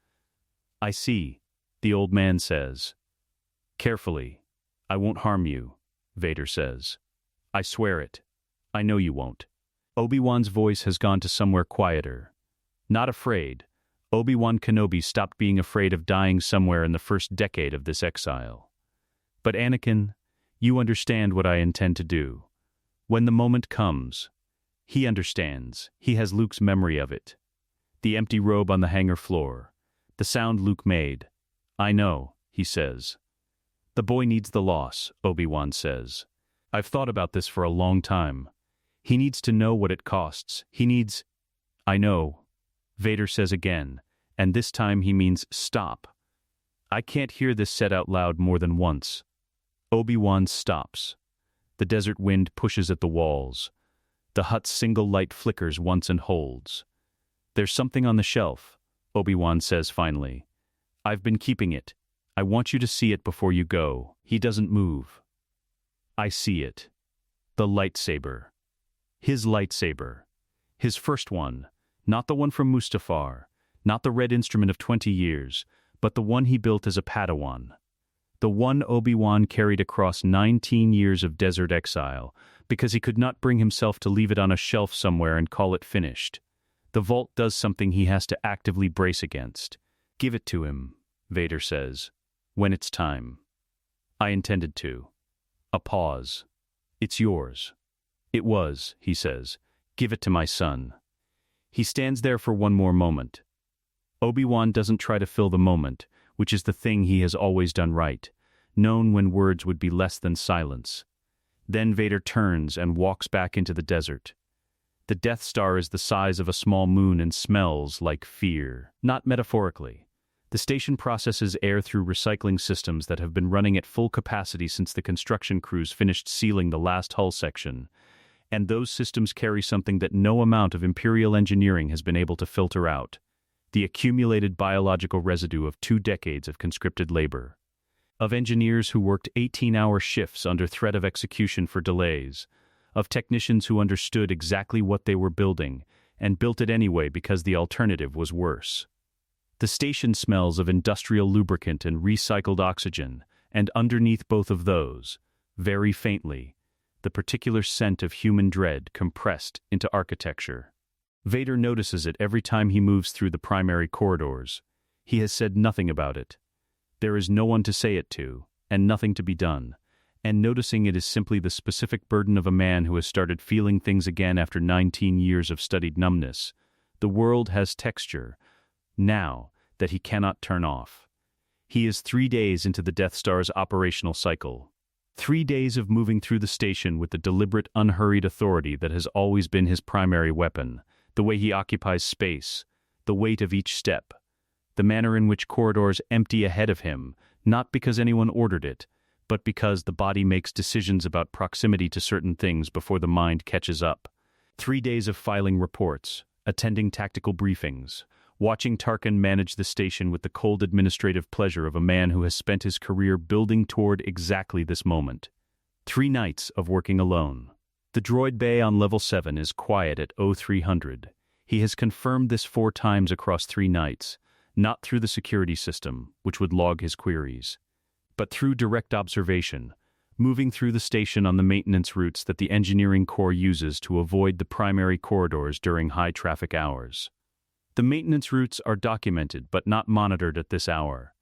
"I see," the old man says. "Carefully. I won't harm you," Vader says. "I swear it. I know you won't." Obi-Wan's voice has gone to somewhere quieter. Not afraid. Obi-Wan Kenobi stopped being afraid of dying somewhere in the first decade of this exile. "But Anakin, you understand what I intend to do. When the moment comes." He understands. He has Luke's memory of it. The empty robe on the hangar floor. The sound Luke made. "I know," he says. "The boy needs the loss," Obi-Wan says. "I've thought about this for a long time. He needs to know what it costs. He needs—" "I know," Vader says again, and this time he means stop. I can't hear this said out loud more than once. Obi-Wan stops. The desert wind pushes at the walls. The hut's single light flickers once and holds. "There's something on the shelf," Obi-Wan says finally. "I've been keeping it. I want you to see it before you go." He doesn't move. I see it. The lightsaber. His lightsaber. His first one. Not the one from Mustafar. Not the red instrument of 20 years, but the one he built as a Padawan. The one Obi-Wan carried across 19 years of desert exile, because he could not bring himself to leave it on a shelf somewhere and call it finished. The vault does something he has to actively brace against. "Give it to him," Vader says. "When it's time." "I intended to." A pause. "It's yours." "It was," he says. "Give it to my son." He stands there for one more moment. Obi-Wan doesn't try to fill the moment, which is the thing he has always done right, known when words would be less than silence. Then Vader turns and walks back into the desert. The Death Star is the size of a small moon and smells like fear. Not metaphorically. The station processes air through recycling systems that have been running at full capacity since the construction crews finished sealing the last hull section, and those systems carry something that no amount of Imperial engineering has been able to filter out: the accumulated biological residue of 2 decades of conscripted labor. Of engineers who worked 18-hour shifts under threat of execution for delays, of technicians who understood exactly what they were building and built it anyway because the alternative was worse. The station smells of industrial lubricant and recycled oxygen, and underneath both of those, very faintly, the particular scent of human dread compressed into architecture. Vader notices it every time he moves through the primary corridors. He has said nothing about it. There is no one to say it to, and nothing to be done, and noticing it is simply the specific burden of a man who has started feeling things again after 19 years of studied numbness. The world has texture, now, that he cannot turn off. He is 3 days into the Death Star's operational cycle. 3 days of moving through the station with the deliberate, unhurried authority that has always been his primary weapon, the way he occupies space, the weight of each step, the manner in which corridors empty ahead of him, not because anyone ordered it, but because the body makes decisions about proximity to certain things before the mind catches up. 3 days of filing reports, attending tactical briefings, watching Tarkin manage the station with the cold administrative pleasure of a man who has spent his career building toward exactly this moment. 3 nights of working alone. The droid bay on level 7 is quiet at 0300. He has confirmed this 4 times across 3 nights, not through the security system, which would log his queries, but through direct observation, moving through the station on the maintenance routes that the engineering core uses to avoid the primary corridors during high traffic hours. The maintenance routes are documented but not monitored at this hour.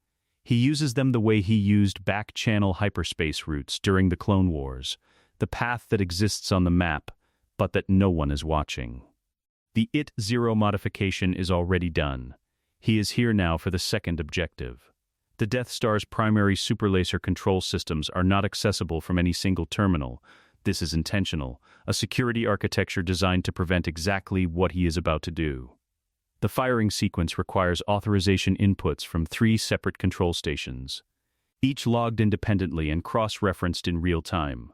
He uses them the way he used back-channel hyperspace routes during the Clone Wars, the path that exists on the map, but that no one is watching. The IT-0 modification is already done. He is here now for the second objective. The Death Star's primary superlaser control systems are not accessible from any single terminal. This is intentional, a security architecture designed to prevent exactly what he is about to do. The firing sequence requires authorization inputs from 3 separate control stations, each logged independently and cross-referenced in real time.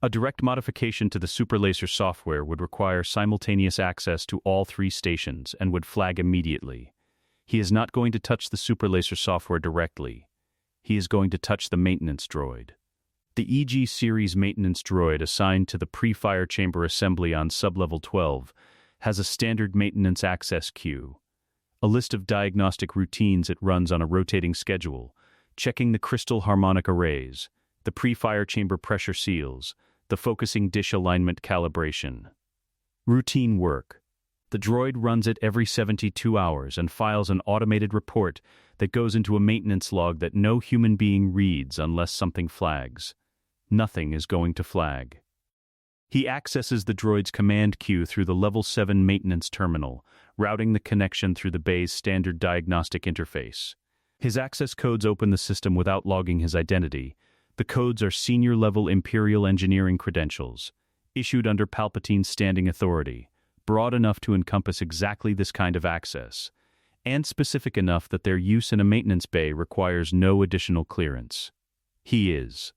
A direct modification to the superlaser software would require simultaneous access to all 3 stations and would flag immediately. He is not going to touch the superlaser software directly. He is going to touch the maintenance droid. The EG series maintenance droid assigned to the pre-fire chamber assembly on sublevel 12 has a standard maintenance access queue, a list of diagnostic routines it runs on a rotating schedule, checking the crystal harmonic arrays, the pre-fire chamber pressure seals, the focusing dish alignment calibration. Routine work. The droid runs it every 72 hours and files an automated report that goes into a maintenance log that no human being reads unless something flags. Nothing is going to flag. He accesses the droid's command queue through the Level 7 maintenance terminal, routing the connection through the bay's standard diagnostic interface. His access codes open the system without logging his identity. The codes are senior-level Imperial engineering credentials, issued under Palpatine's standing authority, broad enough to encompass exactly this kind of access, and specific enough that their use in a maintenance bay requires no additional clearance. He is,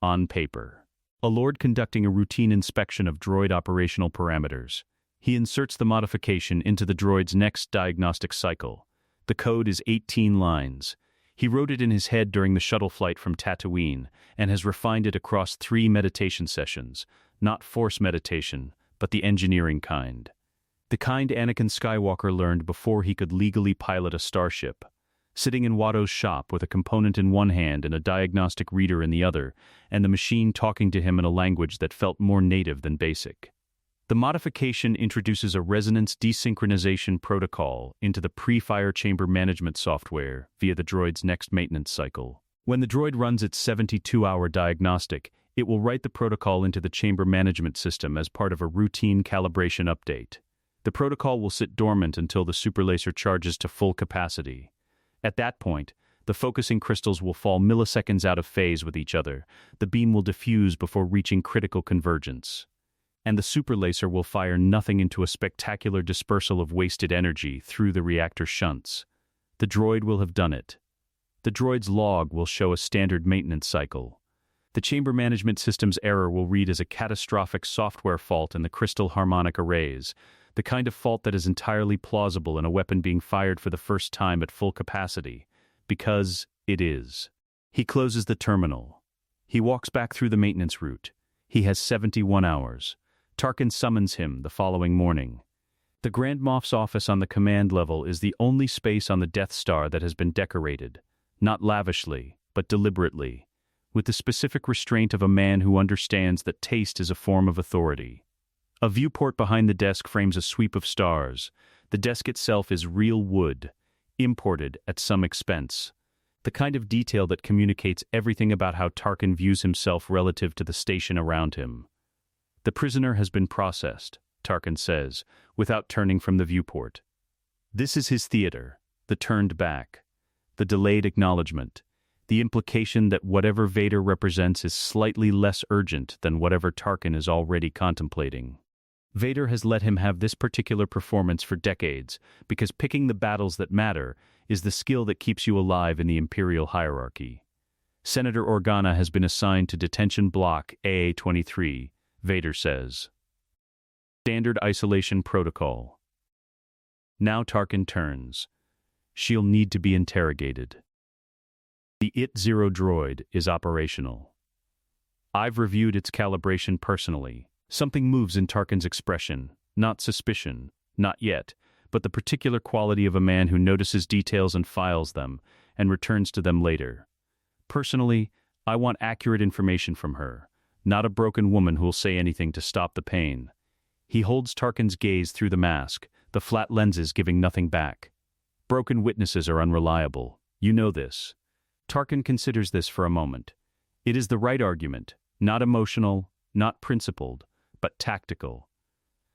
on paper, a lord conducting a routine inspection of droid operational parameters. He inserts the modification into the droid's next diagnostic cycle. The code is 18 lines. He wrote it in his head during the shuttle flight from Tatooine and has refined it across 3 meditation sessions, not force meditation, but the engineering kind. The kind Anakin Skywalker learned before he could legally pilot a starship. Sitting in Watto's shop with a component in one hand and a diagnostic reader in the other, and the machine talking to him in a language that felt more native than basic. The modification introduces a resonance desynchronization protocol into the pre-fire chamber management software via the droid's next maintenance cycle. When the droid runs its 72-hour diagnostic, it will write the protocol into the chamber management system as part of a routine calibration update. The protocol will sit dormant until the superlaser charges to full capacity. At that point, the focusing crystals will fall milliseconds out of phase with each other. The beam will diffuse before reaching critical convergence, and the superlaser will fire nothing into a spectacular dispersal of wasted energy through the reactor shunts. The droid will have done it. The droid's log will show a standard maintenance cycle. The chamber management system's error will read as a catastrophic software fault in the crystal harmonic arrays, the kind of fault that is entirely plausible in a weapon being fired for the first time at full capacity, because it is. He closes the terminal. He walks back through the maintenance route. He has 71 hours. Tarkin summons him the following morning. The Grand Moff's office on the command level is the only space on the Death Star that has been decorated, not lavishly, but deliberately, with the specific restraint of a man who understands that taste is a form of authority. A viewport behind the desk frames a sweep of stars. The desk itself is real wood, imported at some expense, the kind of detail that communicates everything about how Tarkin views himself relative to the station around him. The prisoner has been processed, Tarkin says, without turning from the viewport. This is his theater, the turned back, the delayed acknowledgement, the implication that whatever Vader represents is slightly less urgent than whatever Tarkin is already contemplating. Vader has let him have this particular performance for decades, because picking the battles that matter is the skill that keeps you alive in the Imperial hierarchy. Senator Organa has been assigned to Detention Block AA-23, Vader says. Standard Isolation Protocol. Now Tarkin turns. She'll need to be interrogated. The IT-0 droid is operational. I've reviewed its calibration personally, Something moves in Tarkin's expression, not suspicion, not yet, but the particular quality of a man who notices details and files them, and returns to them later. Personally, I want accurate information from her, not a broken woman who'll say anything to stop the pain. He holds Tarkin's gaze through the mask, the flat lenses giving nothing back. Broken witnesses are unreliable. You know this. Tarkin considers this for a moment. It is the right argument, not emotional, not principled, but tactical.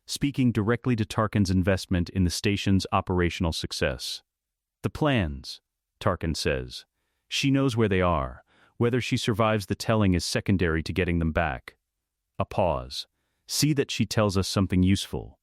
Speaking directly to Tarkin's investment in the station's operational success. The plans, Tarkin says. She knows where they are. Whether she survives the telling is secondary to getting them back. A pause. See that she tells us something useful.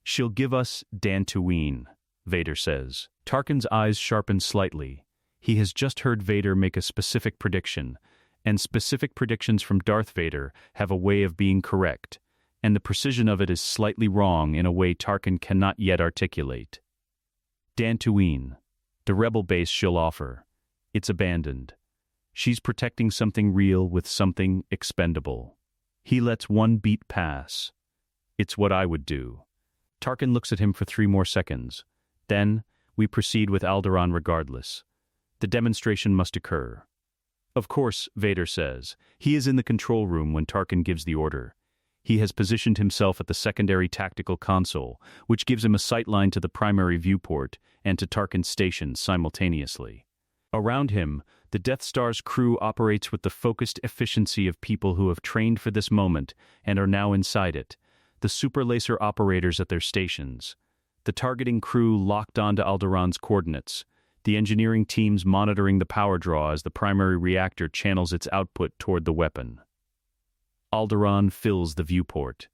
She'll give us Dantooine, Vader says. Tarkin's eyes sharpen slightly. He has just heard Vader make a specific prediction, and specific predictions from Darth Vader have a way of being correct, and the precision of it is slightly wrong in a way Tarkin cannot yet articulate. Dantooine, the rebel base she'll offer. It's abandoned. She's protecting something real with something expendable. He lets one beat pass. It's what I would do. Tarkin looks at him for 3 more seconds. Then, we proceed with Alderaan regardless. The demonstration must occur. Of course, Vader says. He is in the control room when Tarkin gives the order. He has positioned himself at the secondary tactical console, which gives him a sightline to the primary viewport and to Tarkin's station simultaneously. Around him, the Death Star's crew operates with the focused efficiency of people who have trained for this moment and are now inside it, the superlaser operators at their stations, the targeting crew locked onto Alderaan's coordinates, the engineering teams monitoring the power draw as the primary reactor channels its output toward the weapon. Alderaan fills the viewport.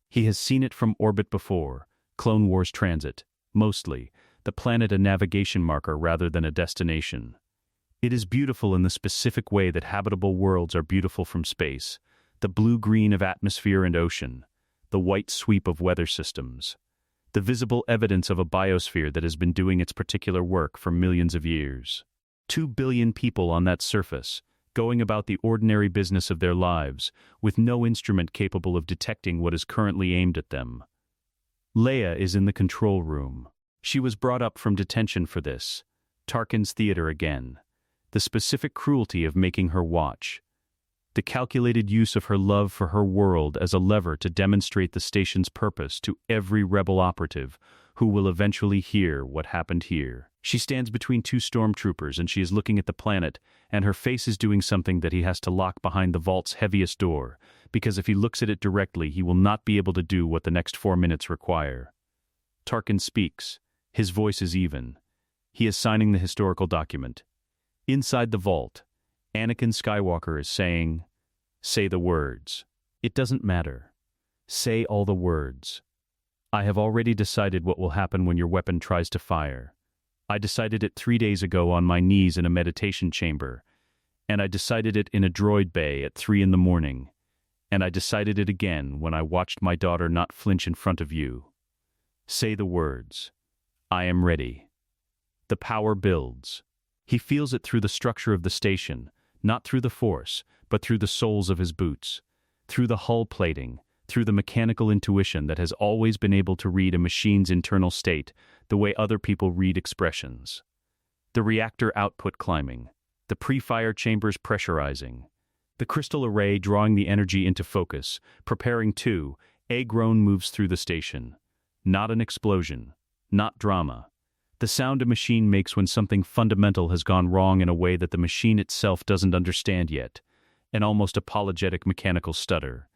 He has seen it from orbit before, Clone Wars transit, mostly, the planet a navigation marker rather than a destination. It is beautiful in the specific way that habitable worlds are beautiful from space, the blue-green of atmosphere and ocean, the white sweep of weather systems, the visible evidence of a biosphere that has been doing its particular work for millions of years. 2 billion people on that surface, going about the ordinary business of their lives, with no instrument capable of detecting what is currently aimed at them. Leia is in the control room. She was brought up from detention for this. Tarkin's theater again. The specific cruelty of making her watch. The calculated use of her love for her world as a lever to demonstrate the station's purpose to every rebel operative who will eventually hear what happened here. She stands between 2 stormtroopers and she is looking at the planet, and her face is doing something that he has to lock behind the vault's heaviest door, because if he looks at it directly he will not be able to do what the next 4 minutes require. Tarkin speaks. His voice is even. He is signing the historical document. Inside the vault, Anakin Skywalker is saying, "Say the words. It doesn't matter. Say all the words. I have already decided what will happen when your weapon tries to fire. I decided it 3 days ago on my knees in a meditation chamber, and I decided it in a droid bay at 3 in the morning, and I decided it again when I watched my daughter not flinch in front of you. Say the words. I am ready." The power builds. He feels it through the structure of the station, not through the Force, but through the soles of his boots, through the hull plating, through the mechanical intuition that has always been able to read a machine's internal state the way other people read expressions. The reactor output climbing, the pre-fire chambers pressurizing, the crystal array drawing the energy into focus, preparing to, a groan moves through the station. Not an explosion, not drama. The sound a machine makes when something fundamental has gone wrong in a way that the machine itself doesn't understand yet, an almost apologetic mechanical stutter,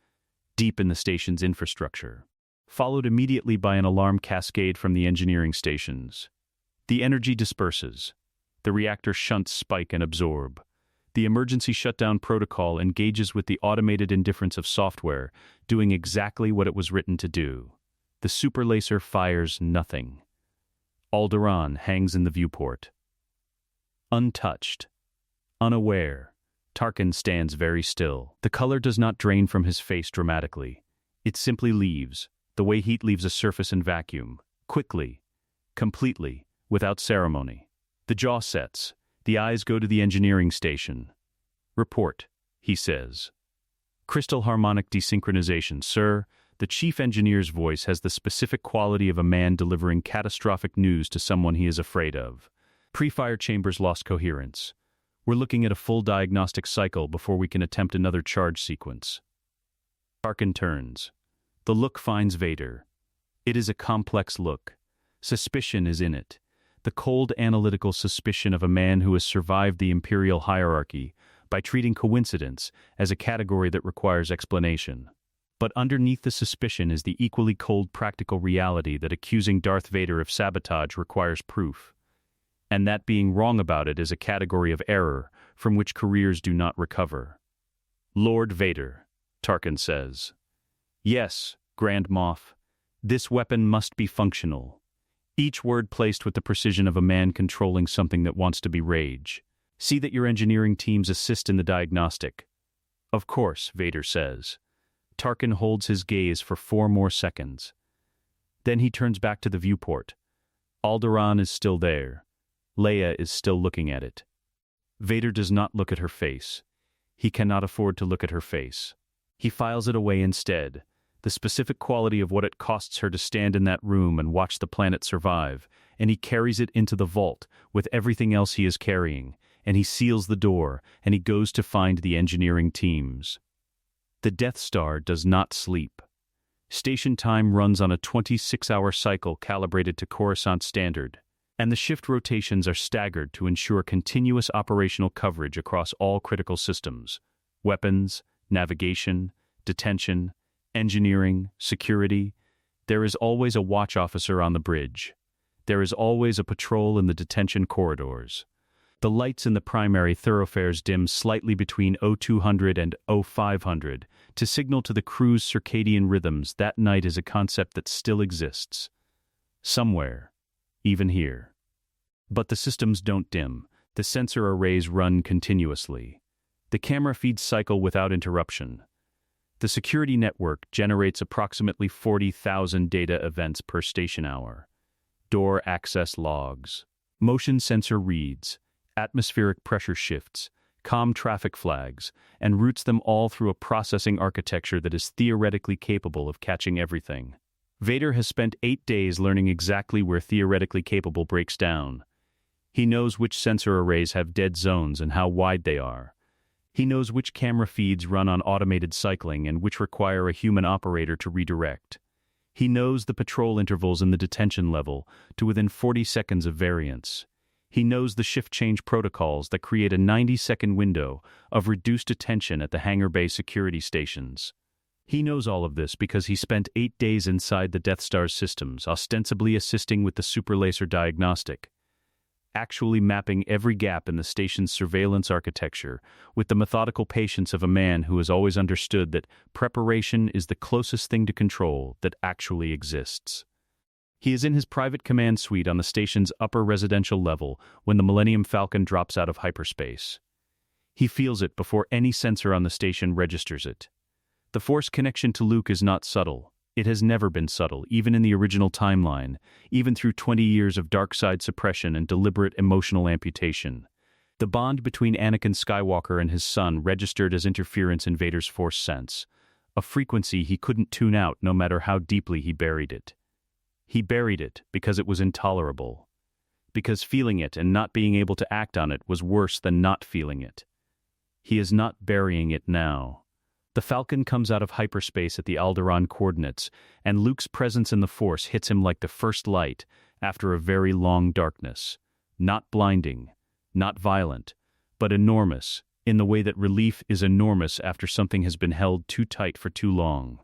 deep in the station's infrastructure, followed immediately by an alarm cascade from the engineering stations. The energy disperses. The reactor shunts spike and absorb. The emergency shutdown protocol engages with the automated indifference of software, doing exactly what it was written to do. The superlaser fires nothing. Alderaan hangs in the viewport. Untouched. Unaware. Tarkin stands very still. The color does not drain from his face dramatically. It simply leaves, the way heat leaves a surface in vacuum, quickly, completely, without ceremony. The jaw sets. The eyes go to the engineering station. "Report," he says. Crystal harmonic desynchronization, sir. The chief engineer's voice has the specific quality of a man delivering catastrophic news to someone he is afraid of. Pre-fire chambers lost coherence. We're looking at a full diagnostic cycle before we can attempt another charge sequence. Tarkin turns. The look finds Vader. It is a complex look. Suspicion is in it. The cold analytical suspicion of a man who has survived the imperial hierarchy by treating coincidence as a category that requires explanation. But underneath the suspicion is the equally cold practical reality that accusing Darth Vader of sabotage requires proof. And that being wrong about it is a category of error from which careers do not recover. Lord Vader, Tarkin says. Yes, Grand Moff. This weapon must be functional. Each word placed with the precision of a man controlling something that wants to be rage. See that your engineering teams assist in the diagnostic. Of course, Vader says. Tarkin holds his gaze for 4 more seconds. Then he turns back to the viewport. Alderaan is still there. Leia is still looking at it. Vader does not look at her face. He cannot afford to look at her face. He files it away instead. The specific quality of what it costs her to stand in that room and watch the planet survive, and he carries it into the vault with everything else he is carrying, and he seals the door, and he goes to find the engineering teams. The Death Star does not sleep. Station time runs on a 26-hour cycle calibrated to Coruscant standard, and the shift rotations are staggered to ensure continuous operational coverage across all critical systems: weapons, navigation, detention, engineering, security. There is always a watch officer on the bridge. There is always a patrol in the detention corridors. The lights in the primary thoroughfares dim slightly between 0200 and 0500 to signal to the crew's circadian rhythms that night is a concept that still exists. Somewhere, even here. But the systems don't dim. The sensor arrays run continuously. The camera feeds cycle without interruption. The security network generates approximately 40,000 data events per station hour. Door access logs, motion sensor reads, atmospheric pressure shifts, comm traffic flags, and routes them all through a processing architecture that is theoretically capable of catching everything. Vader has spent 8 days learning exactly where theoretically capable breaks down. He knows which sensor arrays have dead zones and how wide they are. He knows which camera feeds run on automated cycling and which require a human operator to redirect. He knows the patrol intervals in the detention level to within 40 seconds of variance. He knows the shift change protocols that create a 90-second window of reduced attention at the hangar bay security stations. He knows all of this because he spent 8 days inside the Death Star's systems, ostensibly assisting with the superlaser diagnostic, actually mapping every gap in the station's surveillance architecture with the methodical patience of a man who has always understood that preparation is the closest thing to control that actually exists. He is in his private command suite on the station's upper residential level when the Millennium Falcon drops out of hyperspace. He feels it before any sensor on the station registers it. The Force connection to Luke is not subtle. It has never been subtle, even in the original timeline, even through 20 years of dark side suppression and deliberate emotional amputation. The bond between Anakin Skywalker and his son registered as interference in Vader's Force sense, a frequency he couldn't tune out no matter how deeply he buried it. He buried it because it was intolerable, because feeling it and not being able to act on it was worse than not feeling it. He is not burying it now. The Falcon comes out of hyperspace at the Alderaan coordinates, and Luke's presence in the Force hits him like the first light after a very long darkness. Not blinding, not violent, but enormous, in the way that relief is enormous after something has been held too tight for too long.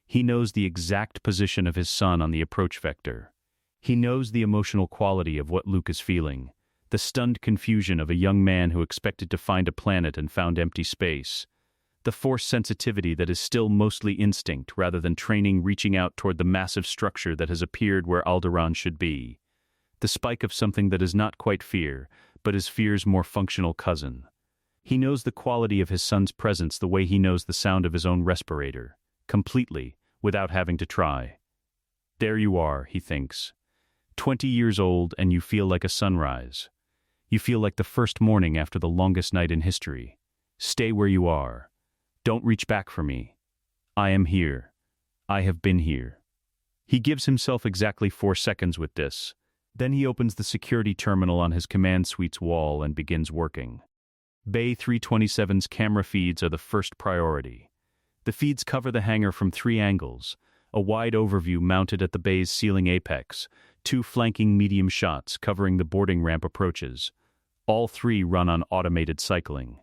He knows the exact position of his son on the approach vector. He knows the emotional quality of what Luke is feeling, the stunned confusion of a young man who expected to find a planet and found empty space. The Force sensitivity that is still mostly instinct rather than training reaching out toward the massive structure that has appeared where Alderaan should be. The spike of something that is not quite fear, but is fear's more functional cousin. He knows the quality of his son's presence the way he knows the sound of his own respirator, completely, without having to try. There you are, he thinks. 20 years old and you feel like a sunrise. You feel like the first morning after the longest night in history. Stay where you are. Don't reach back for me. I am here. I have been here. He gives himself exactly 4 seconds with this. Then he opens the security terminal on his command suite's wall and begins working. Bay 327's camera feeds are the first priority. The feeds cover the hangar from 3 angles: a wide overview mounted at the bay's ceiling apex, 2 flanking medium shots covering the boarding ramp approaches. All 3 run on automated cycling,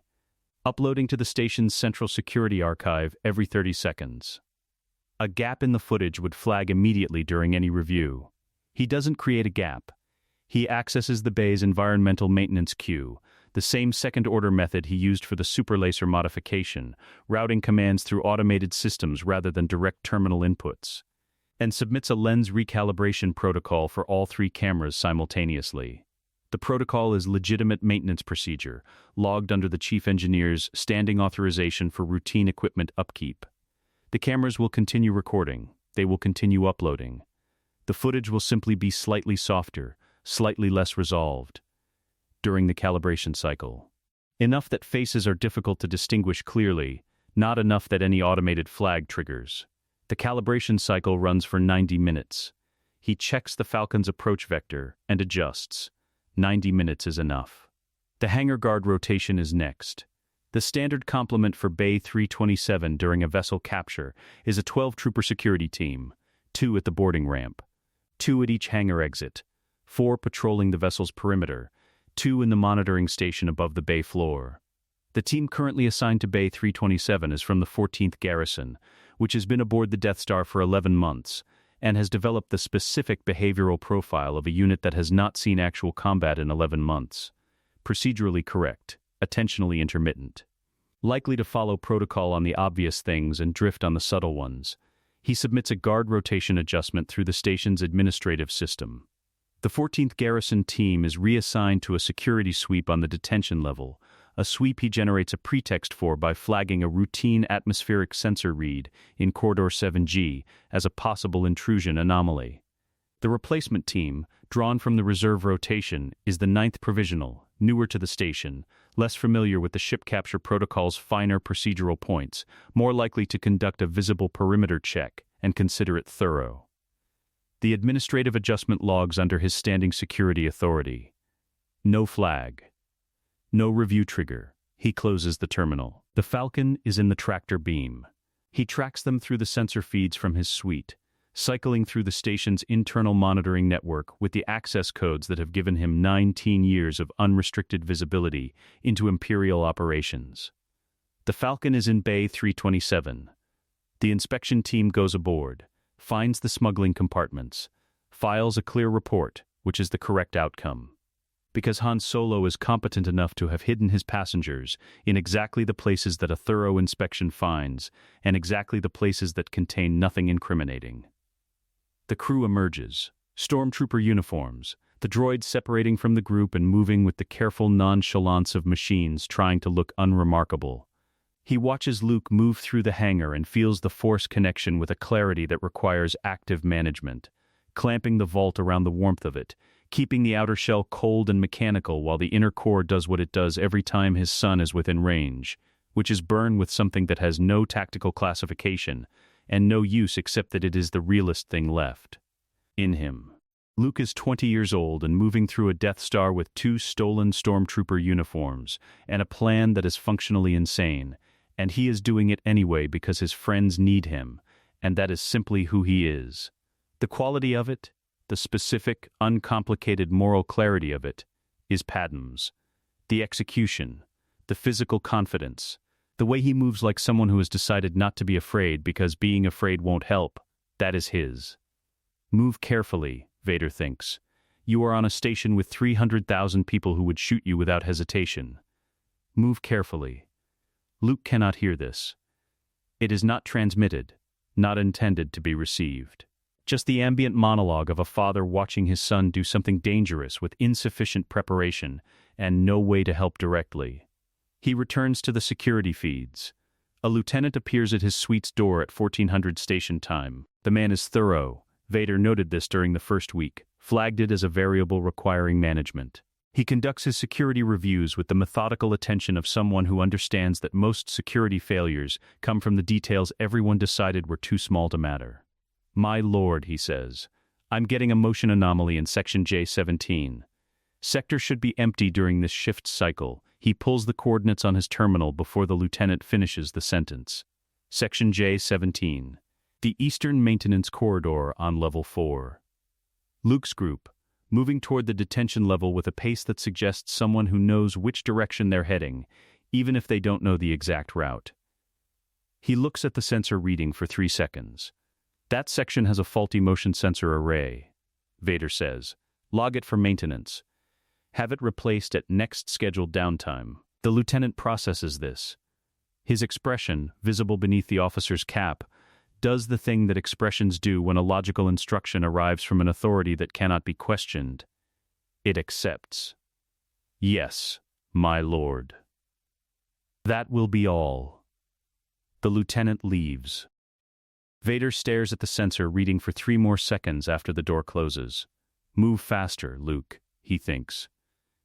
uploading to the station's central security archive every 30 seconds. A gap in the footage would flag immediately during any review. He doesn't create a gap. He accesses the bay's environmental maintenance queue, the same second-order method he used for the superlaser modification, routing commands through automated systems rather than direct terminal inputs, and submits a lens recalibration protocol for all 3 cameras simultaneously. The protocol is legitimate maintenance procedure, logged under the chief engineer's standing authorization for routine equipment upkeep. The cameras will continue recording. They will continue uploading. The footage will simply be slightly softer, slightly less resolved during the calibration cycle. Enough that faces are difficult to distinguish clearly, not enough that any automated flag triggers. The calibration cycle runs for 90 minutes. He checks the Falcon's approach vector and adjusts. 90 minutes is enough. The hangar guard rotation is next. The standard complement for Bay 327 during a vessel capture is a 12-trooper security team, 2 at the boarding ramp, 2 at each hangar exit, 4 patrolling the vessel's perimeter, 2 in the monitoring station above the bay floor. The team currently assigned to Bay 327 is from the 14th Garrison, which has been aboard the Death Star for 11 months, and has developed the specific behavioral profile of a unit that has not seen actual combat in 11 months. Procedurally correct, attentionally intermittent. Likely to follow protocol on the obvious things and drift on the subtle ones. He submits a guard rotation adjustment through the station's administrative system. The 14th Garrison team is reassigned to a security sweep on the detention level, a sweep he generates a pretext for by flagging a routine atmospheric sensor read in Corridor 7G as a possible intrusion anomaly. The replacement team, drawn from the reserve rotation, is the 9th Provisional, newer to the station, less familiar with the ship capture protocol's finer procedural points, more likely to conduct a visible perimeter check and consider it thorough. The administrative adjustment logs under his standing security authority. No flag. No review trigger. He closes the terminal. The Falcon is in the tractor beam. He tracks them through the sensor feeds from his suite, cycling through the station's internal monitoring network with the access codes that have given him 19 years of unrestricted visibility into Imperial operations. The Falcon is in Bay 327. The inspection team goes aboard, finds the smuggling compartments, files a clear report, which is the correct outcome. Because Han Solo is competent enough to have hidden his passengers in exactly the places that a thorough inspection finds, and exactly the places that contain nothing incriminating. The crew emerges. Stormtrooper uniforms, the droids separating from the group and moving with the careful nonchalance of machines trying to look unremarkable. He watches Luke move through the hangar and feels the Force connection with a clarity that requires active management, clamping the vault around the warmth of it, keeping the outer shell cold and mechanical while the inner core does what it does every time his son is within range, which is burn with something that has no tactical classification and no use except that it is the realest thing left in him. Luke is 20 years old and moving through a Death Star with 2 stolen stormtrooper uniforms and a plan that is functionally insane, and he is doing it anyway because his friends need him, and that is simply who he is. The quality of it, the specific, uncomplicated moral clarity of it, is Padm's. The execution, the physical confidence, the way he moves like someone who has decided not to be afraid because being afraid won't help, that is his. Move carefully, Vader thinks. You are on a station with 300,000 people who would shoot you without hesitation. Move carefully. Luke cannot hear this. It is not transmitted, not intended to be received. Just the ambient monologue of a father watching his son do something dangerous with insufficient preparation and no way to help directly. He returns to the security feeds. A lieutenant appears at his suite's door at 1400 station time. The man is thorough. Vader noted this during the first week, flagged it as a variable requiring management. He conducts his security reviews with the methodical attention of someone who understands that most security failures come from the details everyone decided were too small to matter. "My lord," he says, "I'm getting a motion anomaly in Section J17. Sector should be empty during this shift cycle." He pulls the coordinates on his terminal before the lieutenant finishes the sentence. Section J17. The Eastern Maintenance Corridor on Level 4. Luke's group, moving toward the detention level with a pace that suggests someone who knows which direction they're heading, even if they don't know the exact route. He looks at the sensor reading for 3 seconds. "That section has a faulty motion sensor array," Vader says. "Log it for maintenance. Have it replaced at next scheduled downtime." The lieutenant processes this. His expression, visible beneath the officer's cap, does the thing that expressions do when a logical instruction arrives from an authority that cannot be questioned. It accepts. "Yes, my lord." That will be all. The lieutenant leaves. Vader stares at the sensor reading for 3 more seconds after the door closes. "Move faster, Luke," he thinks.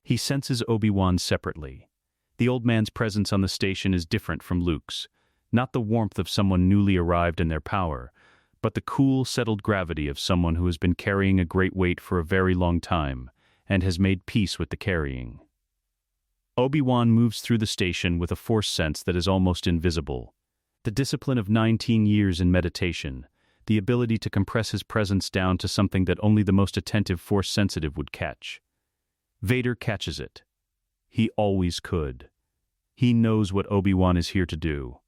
He senses Obi-Wan separately. The old man's presence on the station is different from Luke's. Not the warmth of someone newly arrived in their power, but the cool, settled gravity of someone who has been carrying a great weight for a very long time, and has made peace with the carrying. Obi-Wan moves through the station with a force sense that is almost invisible. The discipline of 19 years in meditation, the ability to compress his presence down to something that only the most attentive force-sensitive would catch. Vader catches it. He always could. He knows what Obi-Wan is here to do.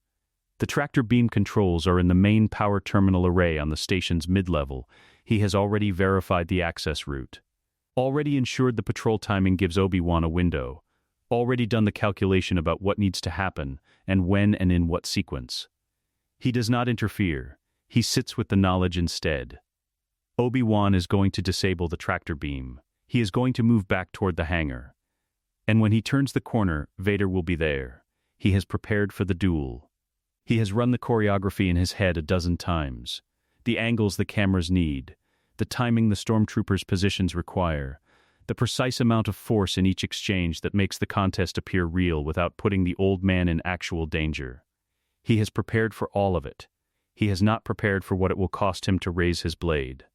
The tractor beam controls are in the main power terminal array on the station's mid-level. He has already verified the access route. Already ensured the patrol timing gives Obi-Wan a window. Already done the calculation about what needs to happen, and when and in what sequence. He does not interfere. He sits with the knowledge instead. Obi-Wan is going to disable the tractor beam. He is going to move back toward the hangar. And when he turns the corner, Vader will be there. He has prepared for the duel. He has run the choreography in his head a dozen times. The angles the cameras need, the timing the stormtroopers' positions require, the precise amount of force in each exchange that makes the contest appear real without putting the old man in actual danger. He has prepared for all of it. He has not prepared for what it will cost him to raise his blade.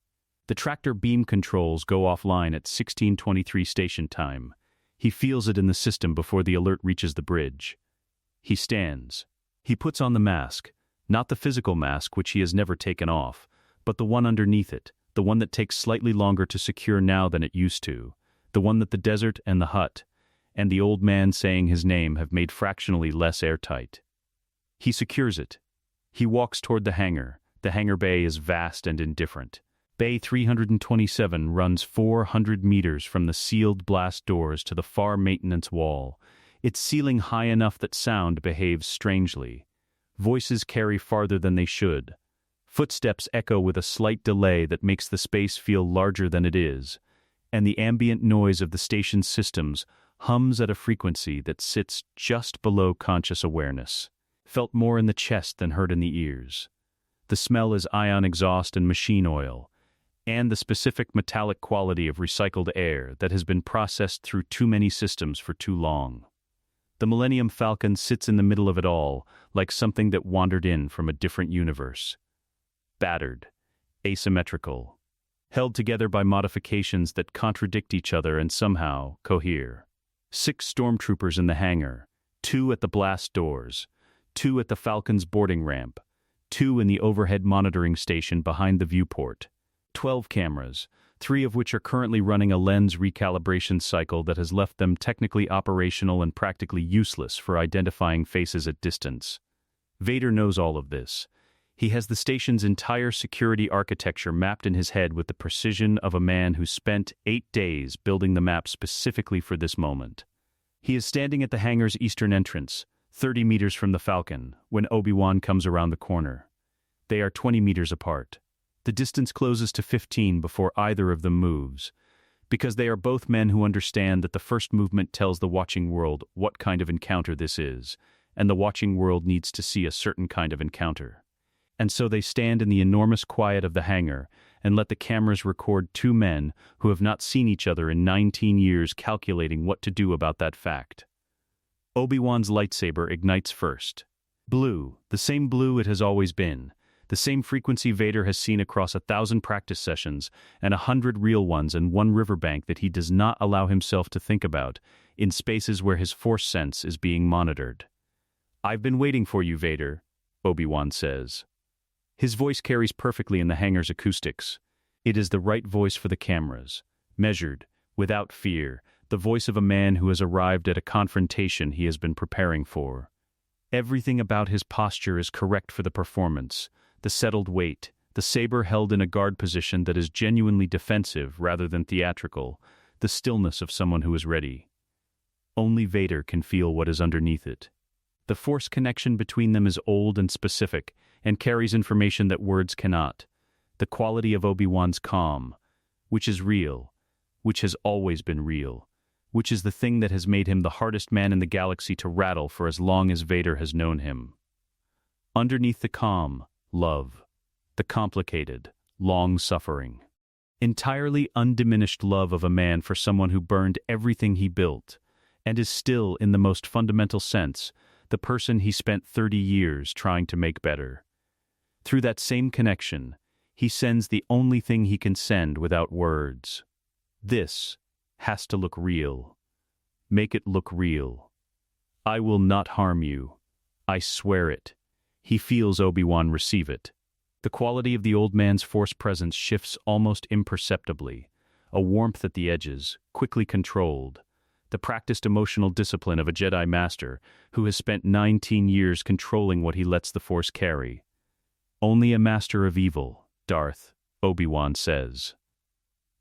The tractor beam controls go offline at 16:23 station time. He feels it in the system before the alert reaches the bridge. He stands. He puts on the mask, not the physical mask which he has never taken off, but the one underneath it, the one that takes slightly longer to secure now than it used to, the one that the desert and the hut, and the old man saying his name have made fractionally less airtight. He secures it. He walks toward the hangar. The hangar bay is vast and indifferent. Bay 327 runs 400 meters from the sealed blast doors to the far maintenance wall, its ceiling high enough that sound behaves strangely. Voices carry farther than they should. Footsteps echo with a slight delay that makes the space feel larger than it is, and the ambient noise of the station's systems hums at a frequency that sits just below conscious awareness, felt more in the chest than heard in the ears. The smell is ion exhaust and machine oil, and the specific metallic quality of recycled air that has been processed through too many systems for too long. The Millennium Falcon sits in the middle of it all, like something that wandered in from a different universe. Battered, asymmetrical, held together by modifications that contradict each other and somehow cohere. 6 stormtroopers in the hangar, 2 at the blast doors, 2 at the Falcon's boarding ramp, 2 in the overhead monitoring station behind the viewport. 12 cameras, 3 of which are currently running a lens recalibration cycle that has left them technically operational and practically useless for identifying faces at distance. Vader knows all of this. He has the station's entire security architecture mapped in his head with the precision of a man who spent 8 days building the map specifically for this moment. He is standing at the hangar's eastern entrance, 30 meters from the Falcon, when Obi-Wan comes around the corner. They are 20 meters apart. The distance closes to 15 before either of them moves, because they are both men who understand that the first movement tells the watching world what kind of encounter this is, and the watching world needs to see a certain kind of encounter. And so they stand in the enormous quiet of the hangar, and let the cameras record two men who have not seen each other in 19 years calculating what to do about that fact. Obi-Wan's lightsaber ignites first. Blue, the same blue it has always been. The same frequency Vader has seen across 1,000 practice sessions and 100 real ones and one riverbank that he does not allow himself to think about, in spaces where his force sense is being monitored. "I've been waiting for you, Vader," Obi-Wan says. His voice carries perfectly in the hangar's acoustics. It is the right voice for the cameras, measured, without fear, the voice of a man who has arrived at a confrontation he has been preparing for. Everything about his posture is correct for the performance, the settled weight, the saber held in a guard position that is genuinely defensive rather than theatrical, the stillness of someone who is ready. Only Vader can feel what is underneath it. The force connection between them is old and specific, and carries information that words cannot. The quality of Obi-Wan's calm, which is real, which has always been real, which is the thing that has made him the hardest man in the galaxy to rattle for as long as Vader has known him. Underneath the calm, love. The complicated, long-suffering, entirely undiminished love of a man for someone who burned everything he built, and is still, in the most fundamental sense, the person he spent 30 years trying to make better. Through that same connection, he sends the only thing he can send without words. This has to look real. Make it look real. I will not harm you. I swear it. He feels Obi-Wan receive it. The quality of the old man's force presence shifts almost imperceptibly, a warmth at the edges, quickly controlled. The practiced emotional discipline of a Jedi master who has spent 19 years controlling what he lets the Force carry. Only a master of evil, Darth, Obi-Wan says.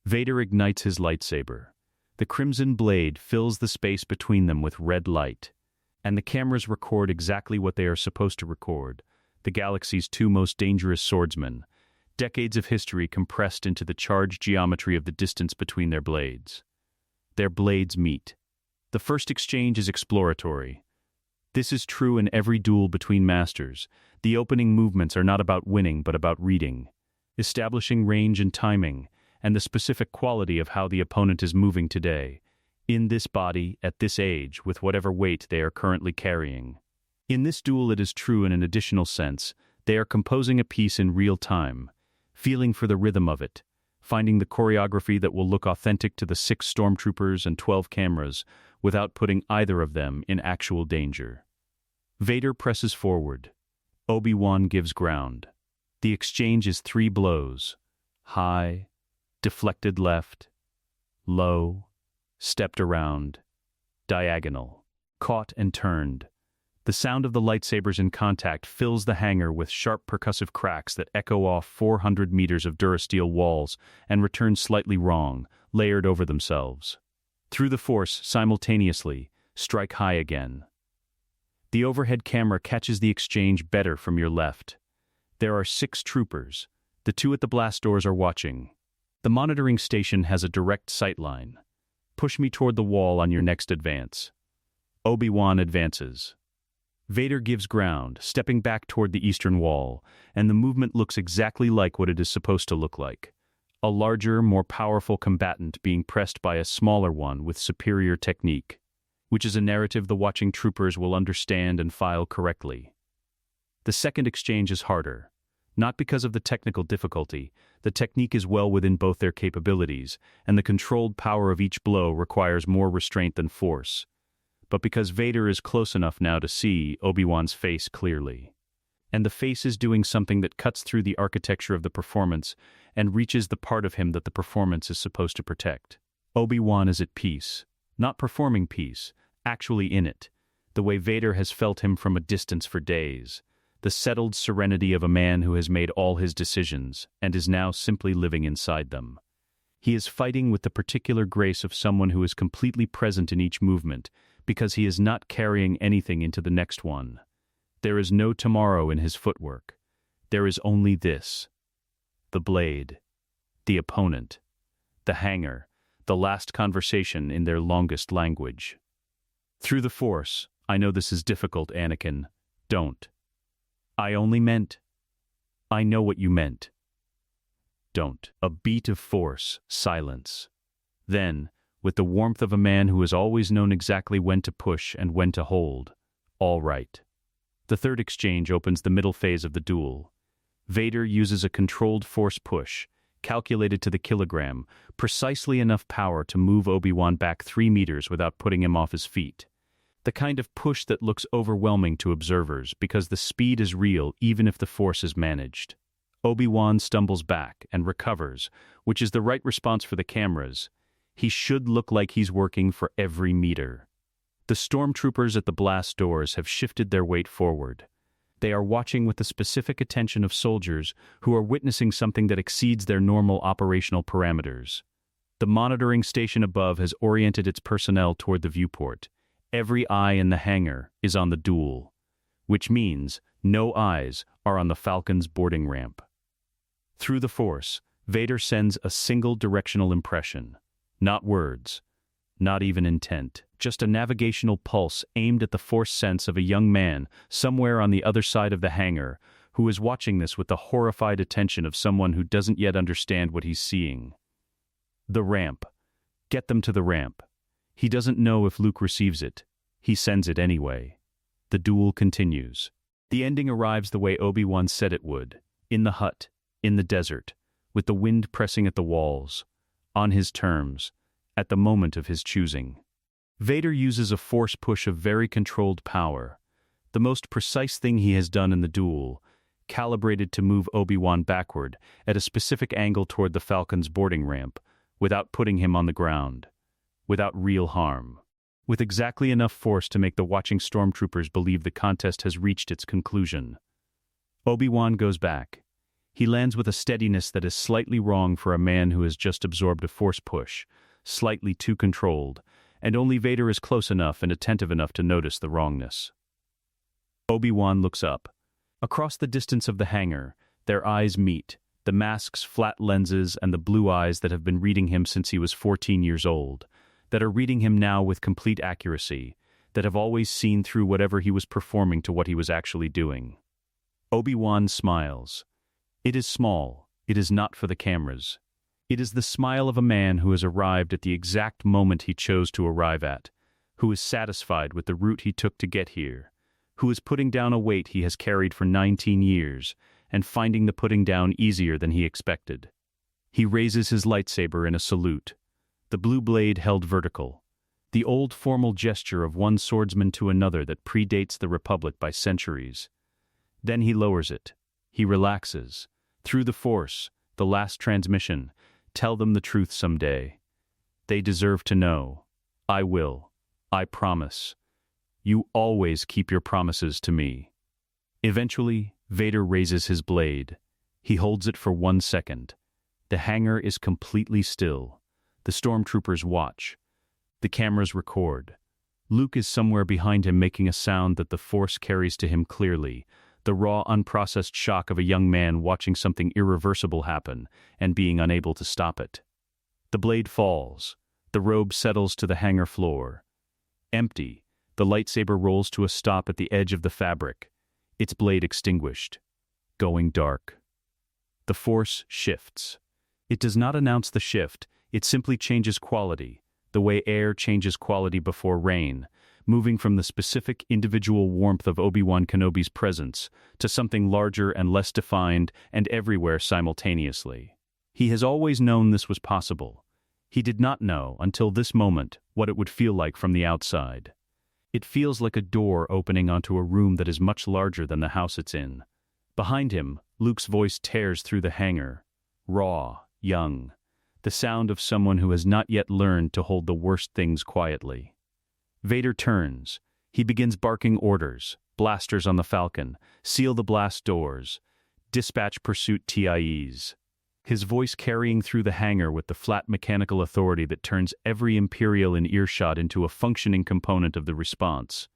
Vader ignites his lightsaber. The crimson blade fills the space between them with red light, and the cameras record exactly what they are supposed to record, the galaxy's two most dangerous swordsmen, decades of history compressed into the charged geometry of the distance between their blades. Their blades meet. The first exchange is exploratory. This is true in every duel between masters. The opening movements are not about winning but about reading, establishing range and timing, and the specific quality of how the opponent is moving today, in this body, at this age, with whatever weight they are currently carrying. In this duel it is true in an additional sense. They are composing a piece in real time, feeling for the rhythm of it, finding the choreography that will look authentic to the 6 stormtroopers and 12 cameras without putting either of them in actual danger. Vader presses forward. Obi-Wan gives ground. The exchange is 3 blows. High, deflected left, low, stepped around, diagonal, caught and turned. The sound of the lightsabers in contact fills the hangar with sharp percussive cracks that echo off 400 meters of durasteel walls and return slightly wrong, layered over themselves. Through the Force, simultaneously, strike high again. The overhead camera catches the exchange better from your left. There are 6 troopers. The 2 at the blast doors are watching. The monitoring station has a direct sight line. Push me toward the wall on your next advance. Obi-Wan advances. Vader gives ground, stepping back toward the eastern wall, and the movement looks exactly like what it is supposed to look like. A larger, more powerful combatant being pressed by a smaller one with superior technique, which is a narrative the watching troopers will understand and file correctly. The second exchange is harder. Not because of the technical difficulty, the technique is well within both their capabilities, and the controlled power of each blow requires more restraint than force, but because Vader is close enough now to see Obi-Wan's face clearly. And the face is doing something that cuts through the architecture of the performance and reaches the part of him that the performance is supposed to protect. Obi-Wan is at peace, not performing peace, actually in it, the way Vader has felt him from a distance for days. The settled serenity of a man who has made all his decisions and is now simply living inside them. He is fighting with the particular grace of someone who is completely present in each movement because he is not carrying anything into the next one. There is no tomorrow in his footwork. There is only this. The blade, the opponent, the hangar, the last conversation in their longest language. Through the Force, I know this is difficult, Anakin. Don't. I only meant. I know what you meant. don't. A beat of force, silence. Then, with the warmth of a man who has always known exactly when to push and when to hold, all right. The third exchange opens the middle phase of the duel. Vader uses a controlled force push, calculated to the kilogram, precisely enough power to move Obi-Wan back 3 meters without putting him off his feet. The kind of push that looks overwhelming to observers because the speed is real even if the force is managed. Obi-Wan stumbles back and recovers, which is the right response for the cameras. He should look like he's working for every meter. The stormtroopers at the blast doors have shifted their weight forward. They are watching with the specific attention of soldiers who are witnessing something that exceeds their normal operational parameters. The monitoring station above has oriented its personnel toward the viewport. Every eye in the hangar is on the duel, which means no eyes are on the Falcon's boarding ramp. Through the Force, Vader sends a single directional impression. Not words, not even intent, just a navigational pulse aimed at the Force sense of a young man somewhere on the other side of the hangar who is watching this with the horrified attention of someone who doesn't yet understand what he's seeing. The ramp. Get them to the ramp. He doesn't know if Luke receives it. He sends it anyway. The duel continues. The ending arrives the way Obi-Wan said it would, in the hut, in the desert, with the wind pressing at the walls, on his terms, at the moment of his choosing. Vader uses a force push of very controlled power, the most precise thing he has done in the duel, calibrated to move Obi-Wan backward at a specific angle toward the Falcon's boarding ramp, without putting him on the ground, without real harm, with exactly enough force to make the watching stormtroopers believe the contest has reached its conclusion. Obi-Wan goes back. He lands with a steadiness that is slightly wrong for a man who has just absorbed a force push, slightly too controlled, and only Vader is close enough and attentive enough to notice the wrongness. Obi-Wan looks up. Across the distance of the hangar, their eyes meet, the mask's flat lenses and the blue eyes that have been reading him since he was 14 years old, that are reading him now with complete accuracy, that have always seen through whatever he was performing to what he was actually doing. Obi-Wan smiles. It is small. It is not for the cameras. It is the smile of a man who has arrived at the exact moment he chose to arrive at, who is satisfied with the route he took to get here, who is putting down a weight he has carried for 19 years and finding the putting down easier than he expected. He raises his lightsaber in a salute, the blue blade held vertical, the old formal gesture of one swordsman to another that predates the Republic by centuries. Then he lowers it. He relaxes. Through the Force, the last transmission, tell them the truth someday. They deserve to know. I will. I promise. You always keep your promises to me. Eventually, Vader raises his blade. He holds it for 1 second. The hangar is completely still. The stormtroopers watch. The cameras record. Luke is somewhere behind him making a sound that the Force carries to him clearly, the raw, unprocessed shock of a young man watching something irreversible happen and being unable to stop it. The blade falls. The robe settles to the hangar floor. Empty, the lightsaber rolls to a stop at the edge of the fabric, its blade extinguished, going dark. The Force shifts. It does not announce the shift, it simply changes quality, the way air changes quality before rain, moving from the specific individual warmth of Obi-Wan Kenobi's presence to something larger and less defined and everywhere simultaneously. He has always known this was possible. He did not know, until this moment, what it would feel like from the outside. It feels like a door opening onto a room that is much larger than the house it's in. Behind him, Luke's voice tears through the hangar. Raw, young. The sound of someone who has not yet learned to hold the worst things quietly. Vader turns. He begins barking orders. Blasters on the Falcon. Seal the blast doors. Dispatch pursuit TIEs. His voice carrying through the hangar with the flat mechanical authority that turns every Imperial in earshot into a functioning component of the response,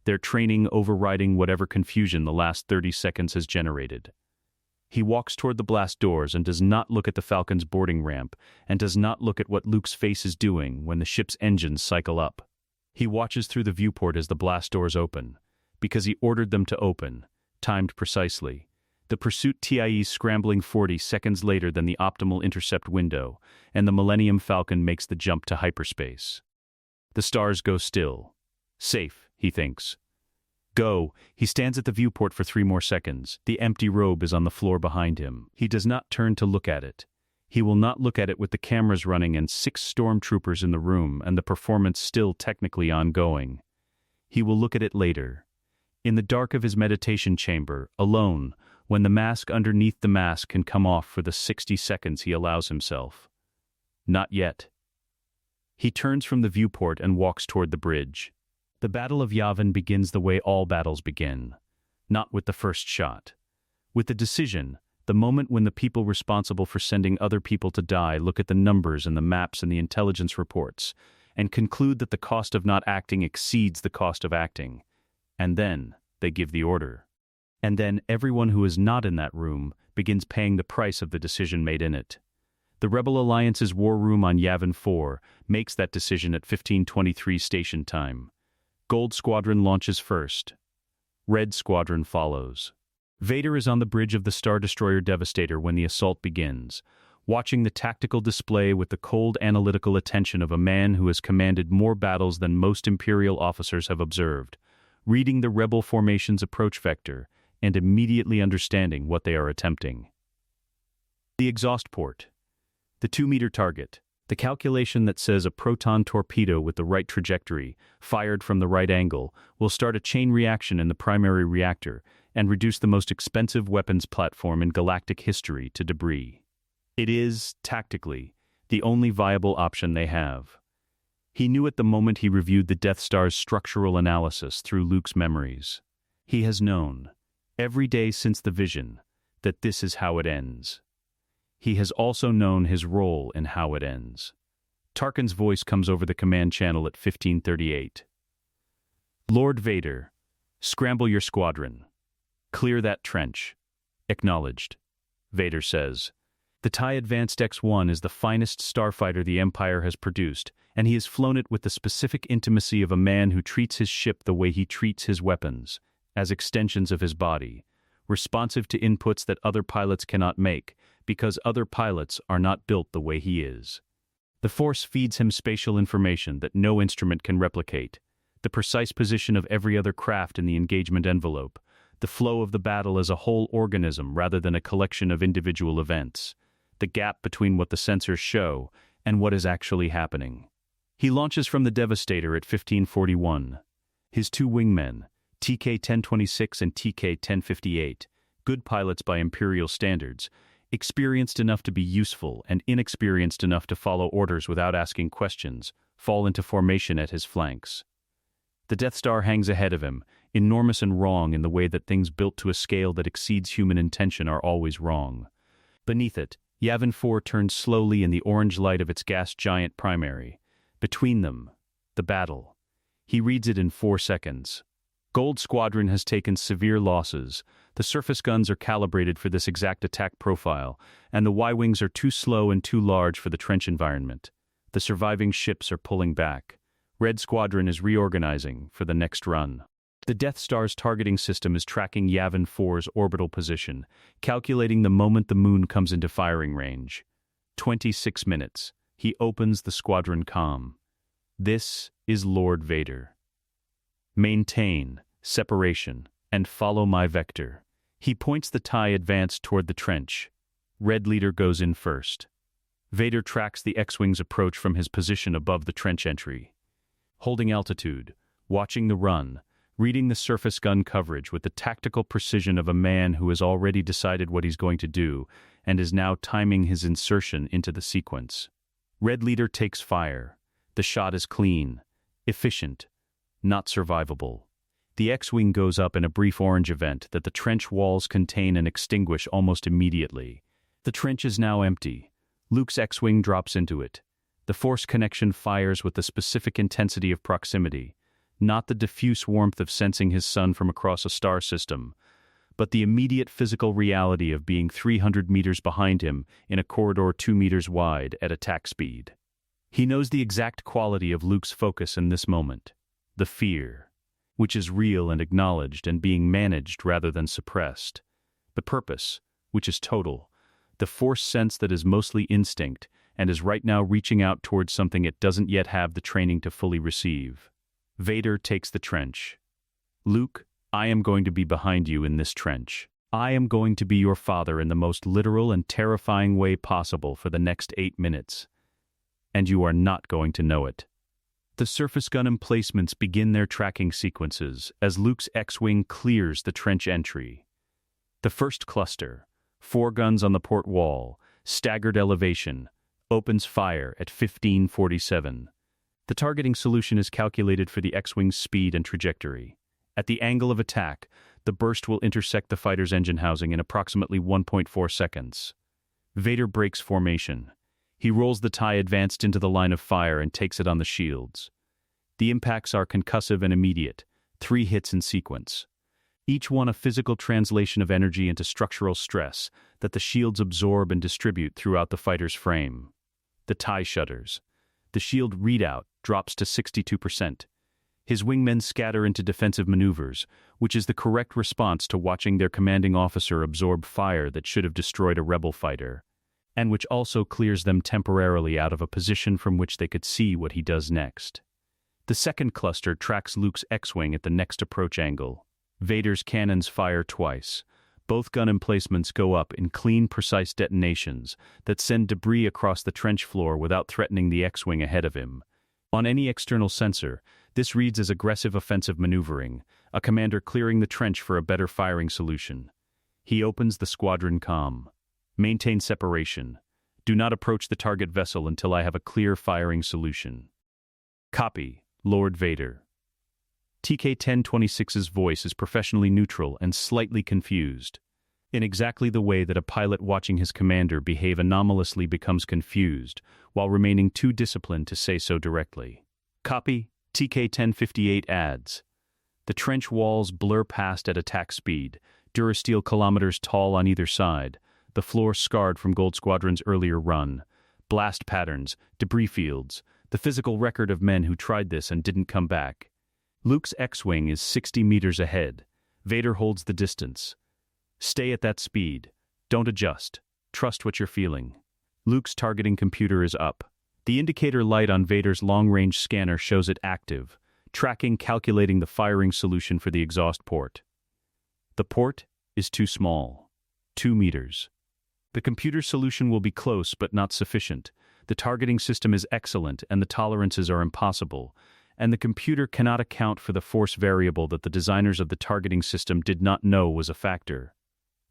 their training overriding whatever confusion the last 30 seconds has generated. He walks toward the blast doors and does not look at the Falcon's boarding ramp and does not look at what Luke's face is doing when the ship's engines cycle up. He watches through the viewport as the blast doors open, because he ordered them to open, timed precisely. The pursuit TIEs scrambling 40 seconds later than the optimal intercept window, and the Millennium Falcon makes the jump to hyperspace. The stars go still. Safe, he thinks. Go. He stands at the viewport for 3 more seconds. The empty robe is on the floor behind him. He does not turn to look at it. He will not look at it with the cameras running and 6 stormtroopers in the room and the performance still technically ongoing. He will look at it later. In the dark of his meditation chamber, alone, when the mask underneath the mask can come off for the 60 seconds he allows himself. Not yet. He turns from the viewport and walks toward the bridge. The Battle of Yavin begins the way all battles begin. Not with the first shot. With the decision, the moment when the people responsible for sending other people to die look at the numbers and the maps and the intelligence reports, and conclude that the cost of not acting exceeds the cost of acting. And then, they give the order. And then everyone who is not in that room begins paying the price of the decision made in it. The Rebel Alliance's war room on Yavin 4 makes that decision at 15:23 station time. Gold Squadron launches first. Red Squadron follows. Vader is on the bridge of the Star Destroyer Devastator when the assault begins, watching the tactical display with the cold analytical attention of a man who has commanded more battles than most Imperial officers have observed, reading the Rebel formation's approach vector, and immediately understanding what they are attempting. The exhaust port. The 2-meter target. The calculation that says a proton torpedo with the right trajectory, fired from the right angle, will start a chain reaction in the primary reactor and reduce the most expensive weapons platform in galactic history to debris. It is, tactically, the only viable option they have. He knew at the moment he reviewed the Death Star's structural analysis through Luke's memories. He has known, every day since the vision, that this is how it ends. He has also known his role in how it ends. Tarkin's voice comes over the command channel at 15:38. Lord Vader, scramble your squadron. Clear that trench. Acknowledged. Vader says. The TIE Advanced X-1 is the finest starfighter the Empire has produced, and he has flown it with the specific intimacy of a man who treats his ship the way he treats his weapons, as extensions of his body, responsive to inputs that other pilots cannot make, because other pilots are not built the way he is. The Force feeds him spatial information that no instrument can replicate, the precise position of every other craft in the engagement envelope, the flow of the battle as a whole organism rather than a collection of individual events, the gap between what the sensors show and what is actually happening. He launches from the Devastator at 15:41. His 2 wingmen, TK-1026 and TK-1058, good pilots by Imperial standards, experienced enough to be useful and inexperienced enough to follow orders without asking questions, fall into formation at his flanks. The Death Star hangs ahead of him, enormous and wrong in the way that things built to a scale that exceeds human intention are always wrong. Beneath it, Yavin 4 turns slowly in the orange light of its gas giant primary. Between them, the battle. He reads it in 4 seconds. Gold Squadron has taken severe losses. The surface guns are calibrated for this exact attack profile, and the Y-wings are too slow and too large for the trench environment. The surviving ships are pulling back. Red Squadron is reorganizing for the next run. The Death Star's targeting system is tracking Yavin 4's orbital position, calculating the moment the moon comes into firing range. 26 minutes. He opens the squadron comm. This is Lord Vader. Maintain, separation, and follow my vector. He points the TIE Advance toward the trench. Red Leader goes in first. Vader tracks the X-Wing's approach from his position above the trench entry. Holding altitude, watching the run, reading the surface gun coverage with the tactical precision of a man who has already decided what he's going to do and is now timing his insertion into the sequence. Red Leader takes fire. The shot is clean, efficient, not survivable. The X-Wing goes up in a brief orange event that the trench walls contain and extinguish almost immediately. The trench is now empty. Luke's X-Wing drops into it. The Force connection fires with the specific intensity of proximity, not the diffuse warmth of sensing his son from across a star system, but the immediate physical reality of being 300 meters behind him in a corridor 2 meters wide at attack speed. He knows the exact quality of Luke's focus in this moment, the fear, which is real and acknowledged and being managed rather than suppressed, The purpose, which is total. The Force sense that is mostly instinct and is right now reaching out towards something it doesn't yet have the training to fully receive. Vader takes the trench. Luke, I am going to be behind you in this trench. I am going to be your father in the most literal and terrifying way possible for the next 8 minutes. And you are not going to know it. The surface gun emplacements begin their tracking sequences as Luke's X-Wing clears the trench entry. The first cluster, 4 guns on the port wall, staggered elevation, opens fire at 1547. The targeting solution is calculated for the X-Wing's speed and trajectory. At the angle of attack, the burst will intersect the fighter's engine housing in approximately 1.4 seconds. Vader breaks formation. He rolls the TIE advanced into the line of fire and takes it on the shields. The impacts are concussive and immediate, 3 hits in sequence. Each one a physical translation of energy into structural stress that the shields absorb and distribute throughout the fighter's frame. The TIE shudders. The shield readout drops to 62%. His wingmen scatter into defensive maneuvers, which is the correct response to watching their commanding officer absorb fire that should have destroyed a rebel fighter, and which also clears them temporarily out of a position from which they could see what he does next. The second cluster tracks Luke's X-Wing at the next approach angle. Vader's cannons fire twice. Both gun emplacements go up in clean, precise detonations that send debris across the trench floor without threatening the X-Wing ahead of him. On any external sensor, this reads as aggressive offensive maneuvering, a commander clearing the trench for a better firing solution. He opens the squadron comm. Maintain separation. Do not approach the target vessel until I have a clear firing solution. Copy, Lord Vader. TK-1026's voice is professionally neutral and slightly confused, in exactly the way that a pilot watching his commander behave anomalously becomes confused, while remaining too disciplined to say so directly. Copy, TK-1058 adds. The trench walls blur past at attack speed, Durasteel kilometers tall on either side, the floor scarred from Gold Squadron's earlier run, blast patterns, debris fields, the physical record of men who tried this and didn't come back. Luke's X-Wing is 60 meters ahead. Vader holds the distance. Stay at that speed. Don't adjust. Trust what you're feeling. Luke's targeting computer is up. The indicator light on Vader's long-range scanner shows it active, tracking calculating the firing solution for the exhaust port. The port is too small. 2 meters. The computer solution will be close but not sufficient. The targeting system is excellent and the tolerances are impossible, and the computer cannot account for the force variable that the designers of the targeting system did not know was a factor.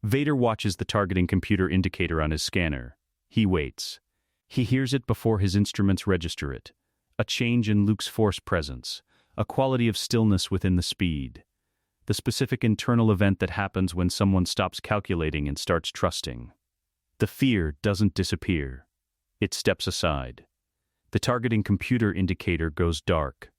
Vader watches the targeting computer indicator on his scanner. He waits. He hears it before his instruments register it. A change in Luke's force presence, a quality of stillness within the speed. The specific internal event that happens when someone stops calculating and starts trusting. The fear doesn't disappear. It steps aside. The targeting computer indicator goes dark.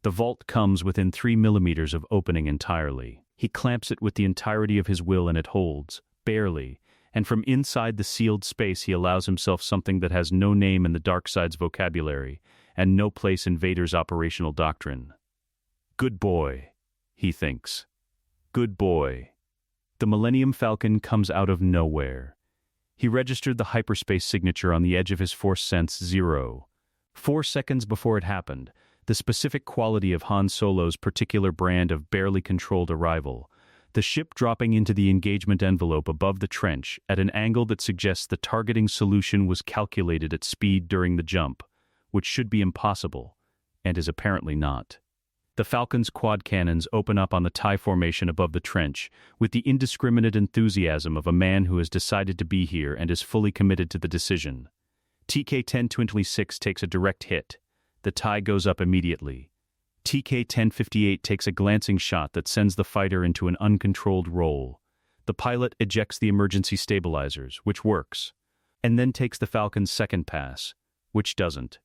The vault comes within 3 millimeters of opening entirely. He clamps it with the entirety of his will and it holds, barely, and from inside the sealed space he allows himself something that has no name in the dark side's vocabulary and no place in Vader's operational doctrine. Good boy, he thinks. Good boy. The Millennium Falcon comes out of nowhere. He registered the hyperspace signature on the edge of his Force Sense 0. 4 seconds before it happened, the specific quality of Han Solo's particular brand of barely controlled arrival, the ship dropping into the engagement envelope above the trench at an angle that suggests the targeting solution was calculated at speed during the jump, which should be impossible, and is apparently not. The Falcon's quad cannons open up on the TIE formation above the trench with the indiscriminate enthusiasm of a man who has decided to be here and is fully committed to the decision. TK-1026 takes a direct hit. The TIE goes up immediately. TK-1058 takes a glancing shot that sends the fighter into an uncontrolled roll. The pilot ejects the emergency stabilizers, which works, and then takes the Falcon's second pass, which doesn't.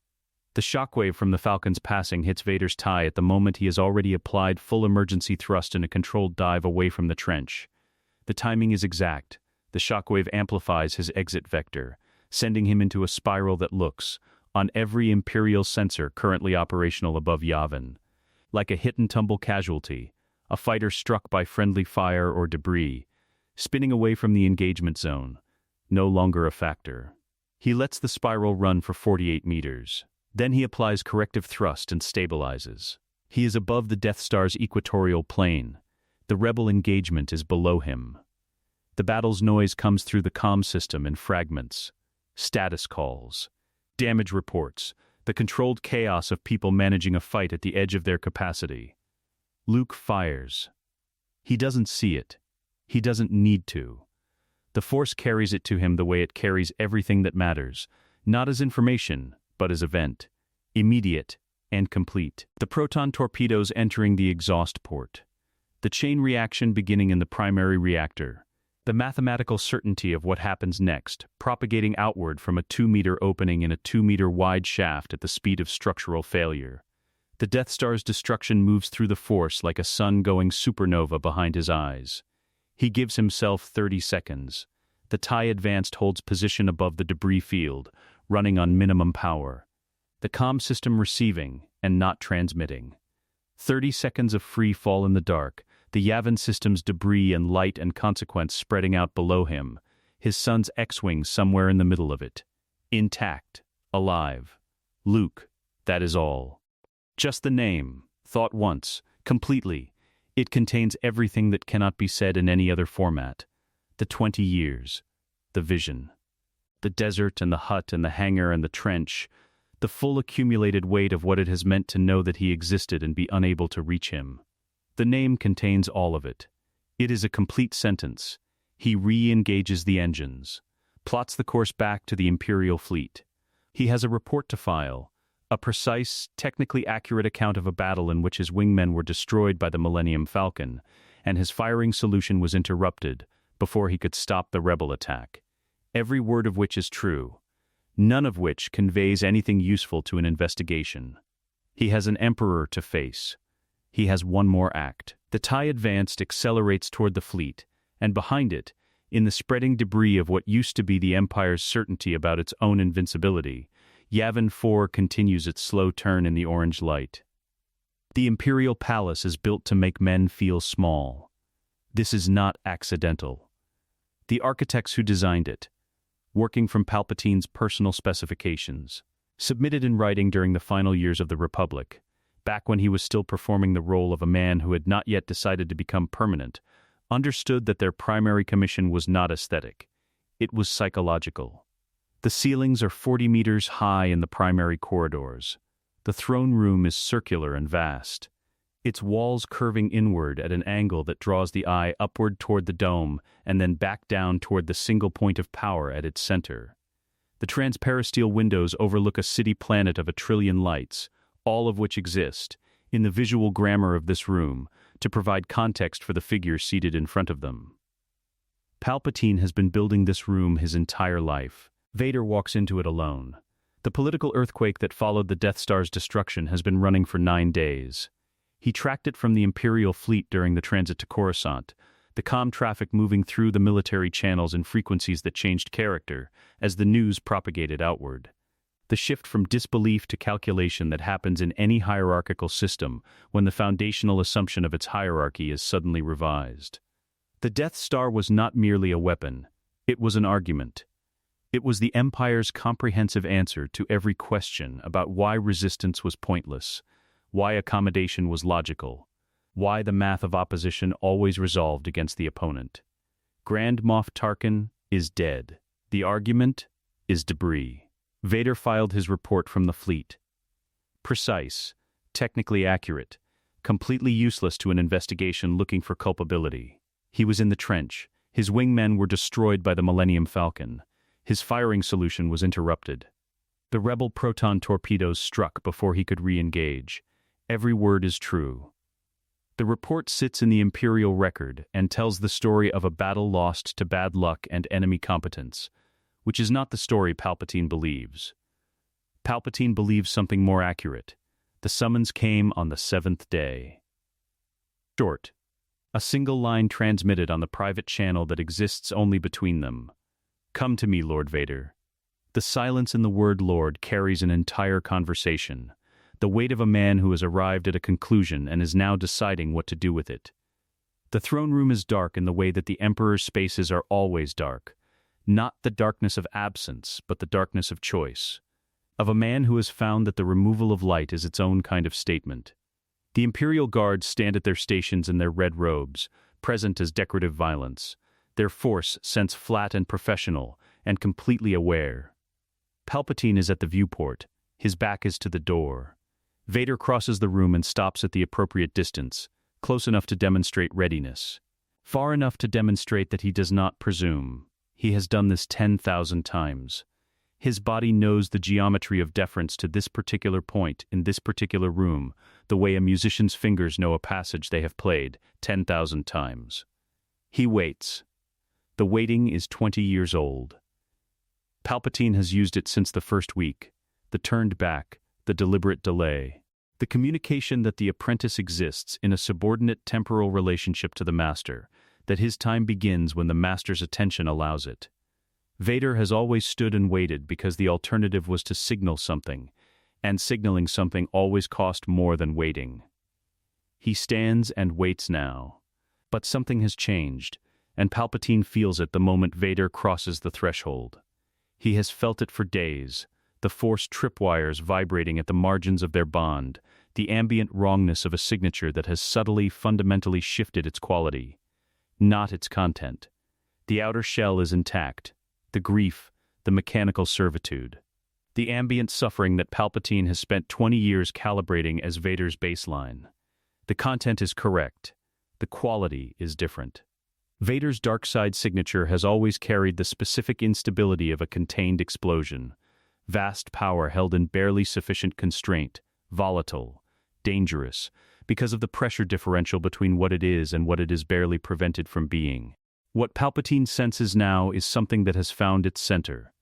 The shockwave from the Falcon's passing hits Vader's TIE at the moment he has already applied full emergency thrust in a controlled dive away from the trench. The timing is exact. The shockwave amplifies his exit vector, sending him into a spiral that looks, on every Imperial sensor currently operational above Yavin, like a hit-and-tumble casualty, a fighter struck by friendly fire or debris, spinning away from the engagement zone, no longer a factor. He lets the spiral run for 48 meters. Then he applies corrective thrust and stabilizes. He is above the Death Star's equatorial plane. The rebel engagement is below him. The battle's noise comes through the comm system in fragments. Status calls, damage reports, the controlled chaos of people managing a fight at the edge of their capacity. Luke fires. He doesn't see it. He doesn't need to. The Force carries it to him the way it carries everything that matters, not as information, but as event, immediate and complete. The proton torpedoes entering the exhaust port. The chain reaction beginning in the primary reactor. The mathematical certainty of what happens next, propagating outward from a 2-meter opening in a 2-meter wide shaft at the speed of structural failure. The Death Star's destruction moves through the Force like a sun-going supernova behind his eyes. He gives himself 30 seconds. The TIE Advanced holds position above the debris field, running on minimum power. The comm system receiving and not transmitting. 30 seconds of free fall in the dark, the Yavin system's debris and light and consequence spreading out below him, his son's X-Wing somewhere in the middle of it. Intact, alive. Luke, that is all. Just the name, thought once, completely. It contains everything that cannot be said in any other format. The 20 years, the vision. The desert and the hut and the hangar and the trench, the full accumulated weight of what it has meant to know that he existed and be unable to reach him. The name contains all of it. It is a complete sentence. He re-engages the engines, plots the course back to the Imperial fleet. He has a report to file, a precise, technically accurate account of a battle in which his wingmen were destroyed by the Millennium Falcon, and his firing solution was interrupted before he could stop the rebel attack. Every word of which is true, none of which conveys anything useful to an investigation. He has an Emperor to face. He has one more act. The TIE Advanced accelerates toward the fleet, and behind it, in the spreading debris of what used to be the Empire's certainty about its own invincibility, Yavin 4 continues its slow turn in the orange light. The Imperial Palace is built to make men feel small. This is not accidental. The architects who designed it, working from Palpatine's personal specifications, submitted in writing during the final years of the Republic, back when he was still performing the role of a man who had not yet decided to become permanent, understood that their primary commission was not aesthetic. It was psychological. The ceilings are 40 meters high in the primary corridors. The throne room is circular and vast, its walls curving inward at an angle that draws the eye upward toward the dome and then back down toward the single point of power at its center. The transparisteel windows overlook a city planet of 1 trillion lights, all of which exist, in the visual grammar of this room, to provide context for the figure seated in front of them. Palpatine has been building this room his entire life. Vader walks into it alone. The political earthquake that followed the Death Star's destruction has been running for 9 days. He tracked it from the Imperial fleet during the transit to Coruscant, the comm traffic moving through the military channels in frequencies that changed character as the news propagated outward. The shift from disbelief to calculation that happens in any hierarchical system when the foundational assumption of its hierarchy is suddenly revised. The Death Star was not merely a weapon, it was an argument. It was the Empire's comprehensive answer to every question about why resistance was pointless, why accommodation was logical, why the math of opposition always resolved against the opponent. Grand Moff Tarkin is dead. The argument is debris. Vader filed his report from the fleet. Precise, technically accurate, completely useless to an investigation looking for culpability. He was in the trench. His wingmen were destroyed by the Millennium Falcon. His firing solution was interrupted. The rebel proton torpedoes struck before he could re-engage. Every word is true. The report sits in the Imperial record and tells the story of a battle lost to bad luck and enemy competence, which is not the story Palpatine believes. Palpatine believes something more accurate. The summons came on the 7th day. Short. A single line transmitted on the private channel that exists only between them. Come to me, Lord Vader. The silence in the word Lord carries an entire conversation, the weight of a man who has arrived at a conclusion and is now deciding what to do with it. The throne room is dark in the way that the Emperor's spaces are always dark. Not the darkness of absence, but the darkness of choice. Of a man who has found that the removal of light is its own kind of statement. The Imperial Guards stand at their stations in their red robes, present as decorative violence. Their force sense flat and professional, and completely aware. Palpatine is at the viewport. His back is to the door. Vader crosses the room and stops at the appropriate distance, close enough to demonstrate readiness. Far enough to demonstrate that he does not presume. He has done this 10,000 times. His body knows the geometry of deference to this particular point in this particular room, the way a musician's fingers know a passage they have played 10,000 times. He waits. The waiting is 20 years old. Palpatine has used it since the first week, the turned back, the deliberate delay. The communication that the apprentice exists in a subordinate temporal relationship to the master, that his time begins when the master's attention allows it. Vader has always stood and waited because the alternative was to signal something, and signaling something always cost more than waiting. He stands and waits now. But something has changed, and Palpatine feels it the moment Vader crosses the threshold. He has felt it for days, the Force tripwires vibrating at the margins of their bond, the ambient wrongness of a signature that has subtly, fundamentally shifted its quality. Not its content. The outer shell is intact. The grief, the mechanical servitude. The ambient suffering that Palpatine has spent 20 years calibrating as Vader's baseline. The content is correct. The quality is different. Vader's dark side signature has always carried the specific instability of a contained explosion. Vast power held in barely sufficient constraint, volatile, dangerous, because of the pressure differential between what it is and what it is barely prevented from being. What Palpatine senses now is something that has found its center.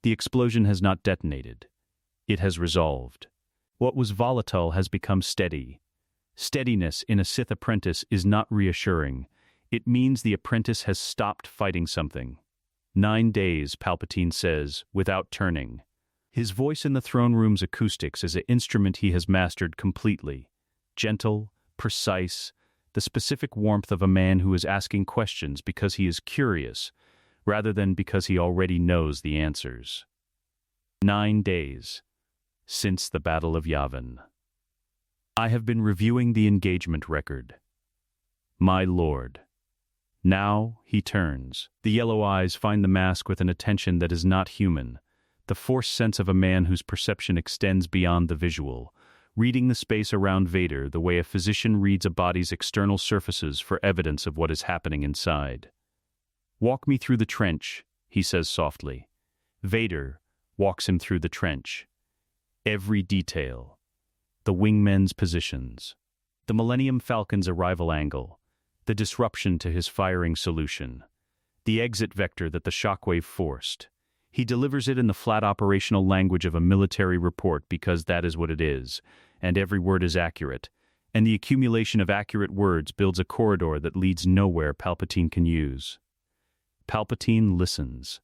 The explosion has not detonated. It has resolved. What was volatile has become steady. Steadiness in a Sith apprentice is not reassuring. It means the apprentice has stopped fighting something. 9 days, Palpatine says, without turning. His voice in the throne room's acoustics is an instrument he has mastered completely. Gentle, precise, the specific warmth of a man who is asking questions because he is curious, rather than because he already knows the answers. 9 days. Since the Battle of Yavin. I have been reviewing the engagement record. My lord. Now he turns. The yellow eyes find the mask with an attention that is not human, the forced sense of a man whose perception extends beyond the visual, reading the space around Vader the way a physician reads a body's external surfaces for evidence of what is happening inside. Walk me through the trench, he says softly. Vader walks him through the trench. Every detail. The wingmen's positions. The Millennium Falcon's arrival angle. The disruption to his firing solution. The exit vector that the shockwave forced. He delivers it in the flat operational language of a military report because that is what it is, and every word is accurate, and the accumulation of accurate words builds a corridor that leads nowhere Palpatine can use. Palpatine listens.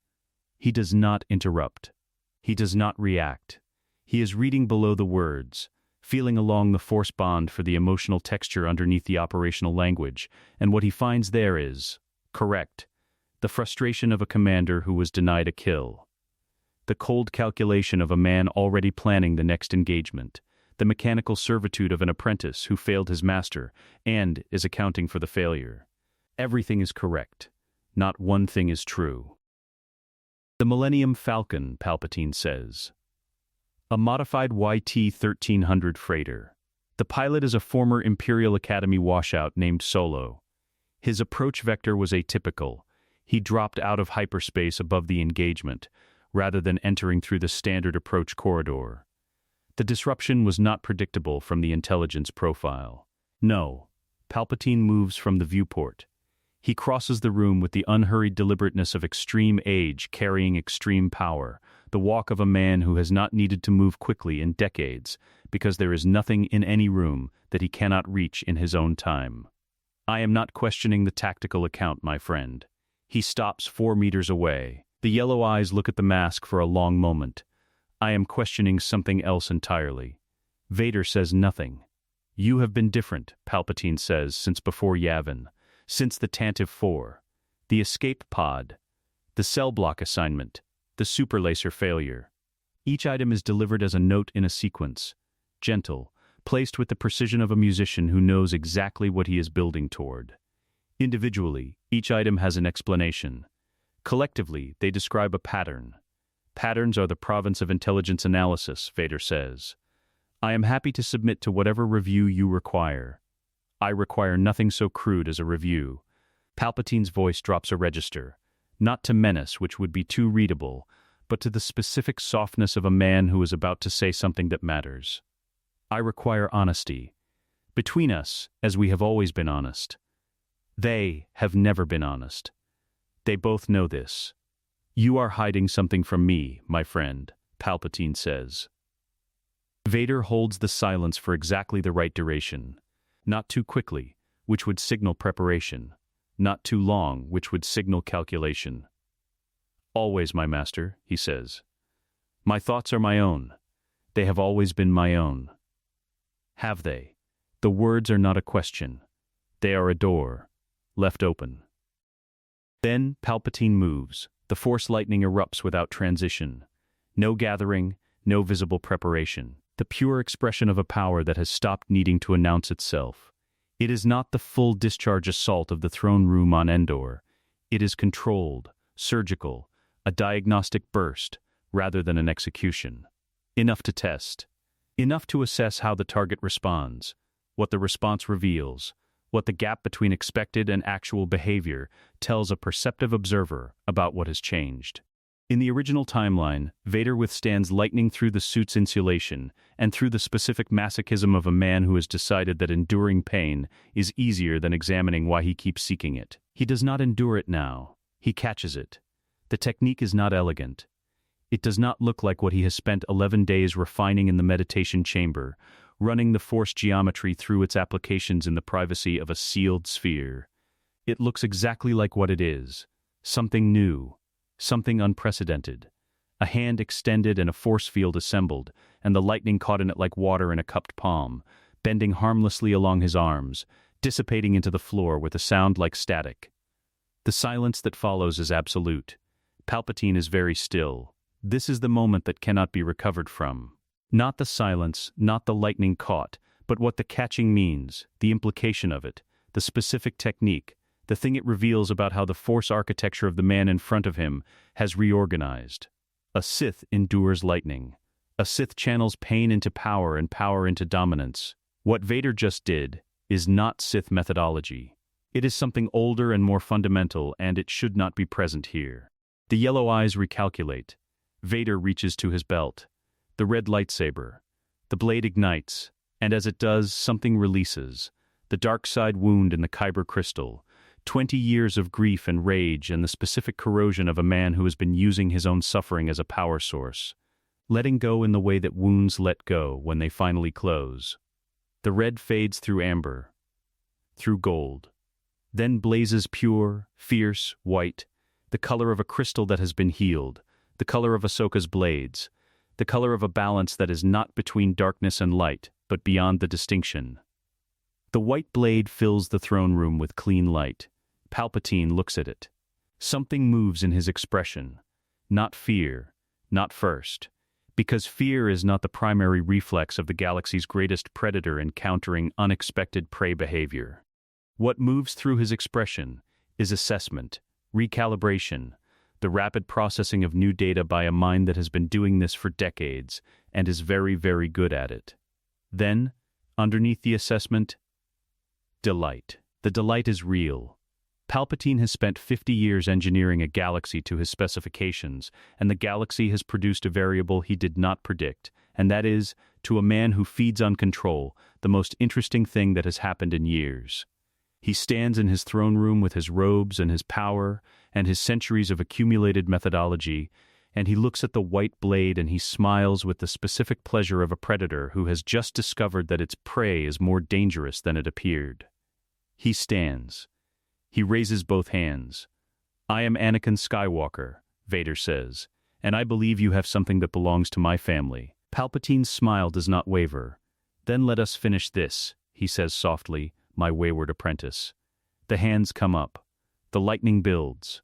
He does not interrupt. He does not react. He is reading below the words, feeling along the force bond for the emotional texture underneath the operational language, and what he finds there is correct. The frustration of a commander who was denied a kill. The cold calculation of a man already planning the next engagement. The mechanical servitude of an apprentice who failed his master and is accounting for the failure. Everything is correct. Not one thing is true. The Millennium Falcon, Palpatine says. A modified YT-1300 freighter. The pilot is a former Imperial Academy washout named Solo. His approach vector was atypical. He dropped out of hyperspace above the engagement, rather than entering through the standard approach corridor. The disruption was not predictable from the intelligence profile. No, Palpatine moves from the viewport. He crosses the room with the unhurried deliberateness of extreme age carrying extreme power, the walk of a man who has not needed to move quickly in decades, because there is nothing in any room that he cannot reach in his own time. I am not questioning the tactical account, my friend. He stops 4 meters away. The yellow eyes look at the mask for a long moment. I am questioning something else entirely. Vader says nothing. You have been different, Palpatine says, since before Yavin. since the Tantive 4, the escape pod, the cell block assignment, the superlaser failure. Each item is delivered as a note in a sequence, gentle, placed with the precision of a musician who knows exactly what he is building toward. Individually, each item has an explanation. Collectively, they describe a pattern. Patterns are the province of intelligence analysis, Vader says. I am happy to submit to whatever review you require. I require nothing so crude as a review. Palpatine's voice drops a register, not to menace, which would be too readable, but to the specific softness of a man who is about to say something that matters. I require honesty. Between us, as we have always been honest. They have never been honest. They both know this. You are hiding something from me, my friend, Palpatine says. Vader holds the silence for exactly the right duration. Not too quickly, which would signal preparation. Not too long, which would signal calculation. Always, my master, he says. My thoughts are my own. They have always been my own. Have they? The words are not a question. They are a door, left open. Then Palpatine moves. The Force lightning erupts without transition. No gathering, no visible preparation. The pure expression of a power that has stopped needing to announce itself. It is not the full discharge assault of the throne room on Endor. It is controlled, surgical, a diagnostic burst, rather than an execution. Enough to test. Enough to assess how the target responds, what the response reveals, what the gap between expected and actual behavior tells a perceptive observer about what has changed. In the original timeline, Vader withstands lightning through the suit's insulation and through the specific masochism of a man who has decided that enduring pain is easier than examining why he keeps seeking it. He does not endure it now. He catches it. The technique is not elegant. It does not look like what he has spent 11 days refining in the meditation chamber, running the Force geometry through its applications in the privacy of a sealed sphere. It looks exactly like what it is, something new, something unprecedented. A hand extended and a force field assembled, and the lightning caught in it like water in a cupped palm, bending harmlessly along his arms, dissipating into the floor with a sound like static. The silence that follows is absolute. Palpatine is very still. This is the moment that cannot be recovered from. Not the silence, not the lightning caught, but what the catching means, the implication of it, the specific technique, the thing it reveals about how the Force architecture of the man in front of him has reorganized. A Sith endures lightning. A Sith channels pain into power and power into dominance. What Vader just did is not Sith methodology. It is something older and more fundamental, and it should not be present here. The yellow eyes recalculate. Vader reaches to his belt. The red lightsaber. The blade ignites, and as it does, something releases. The dark side wound in the Kyber crystal. 20 years of grief and rage and the specific corrosion of a man who has been using his own suffering as a power source. Letting go in the way that wounds let go when they finally close. The red fades through amber, through gold. Then blazes pure, fierce, white, the color of a crystal that has been healed, the color of Ahsoka's blades, the color of a balance that is not between darkness and light, but beyond the distinction. The white blade fills the throne room with clean light. Palpatine looks at it. Something moves in his expression. Not fear, not first. Because fear is not the primary reflex of the galaxy's greatest predator encountering unexpected prey behavior. What moves through his expression is assessment, recalibration, the rapid processing of new data by a mind that has been doing this for decades and is very, very good at it. Then, underneath the assessment, delight. The delight is real. Palpatine has spent 50 years engineering a galaxy to his specifications, and the galaxy has produced a variable he did not predict, and that is, to a man who feeds on control, the most interesting thing that has happened in years. He stands in his throne room with his robes and his power and his centuries of accumulated methodology, and he looks at the white blade and he smiles with the specific pleasure of a predator who has just discovered that its prey is more dangerous than it appeared. He stands. He raises both hands. I am Anakin Skywalker, Vader says, and I believe you have something that belongs to my family. Palpatine's smile does not waver. Then let us finish this, he says softly, my wayward apprentice. The hands come up. The lightning builds.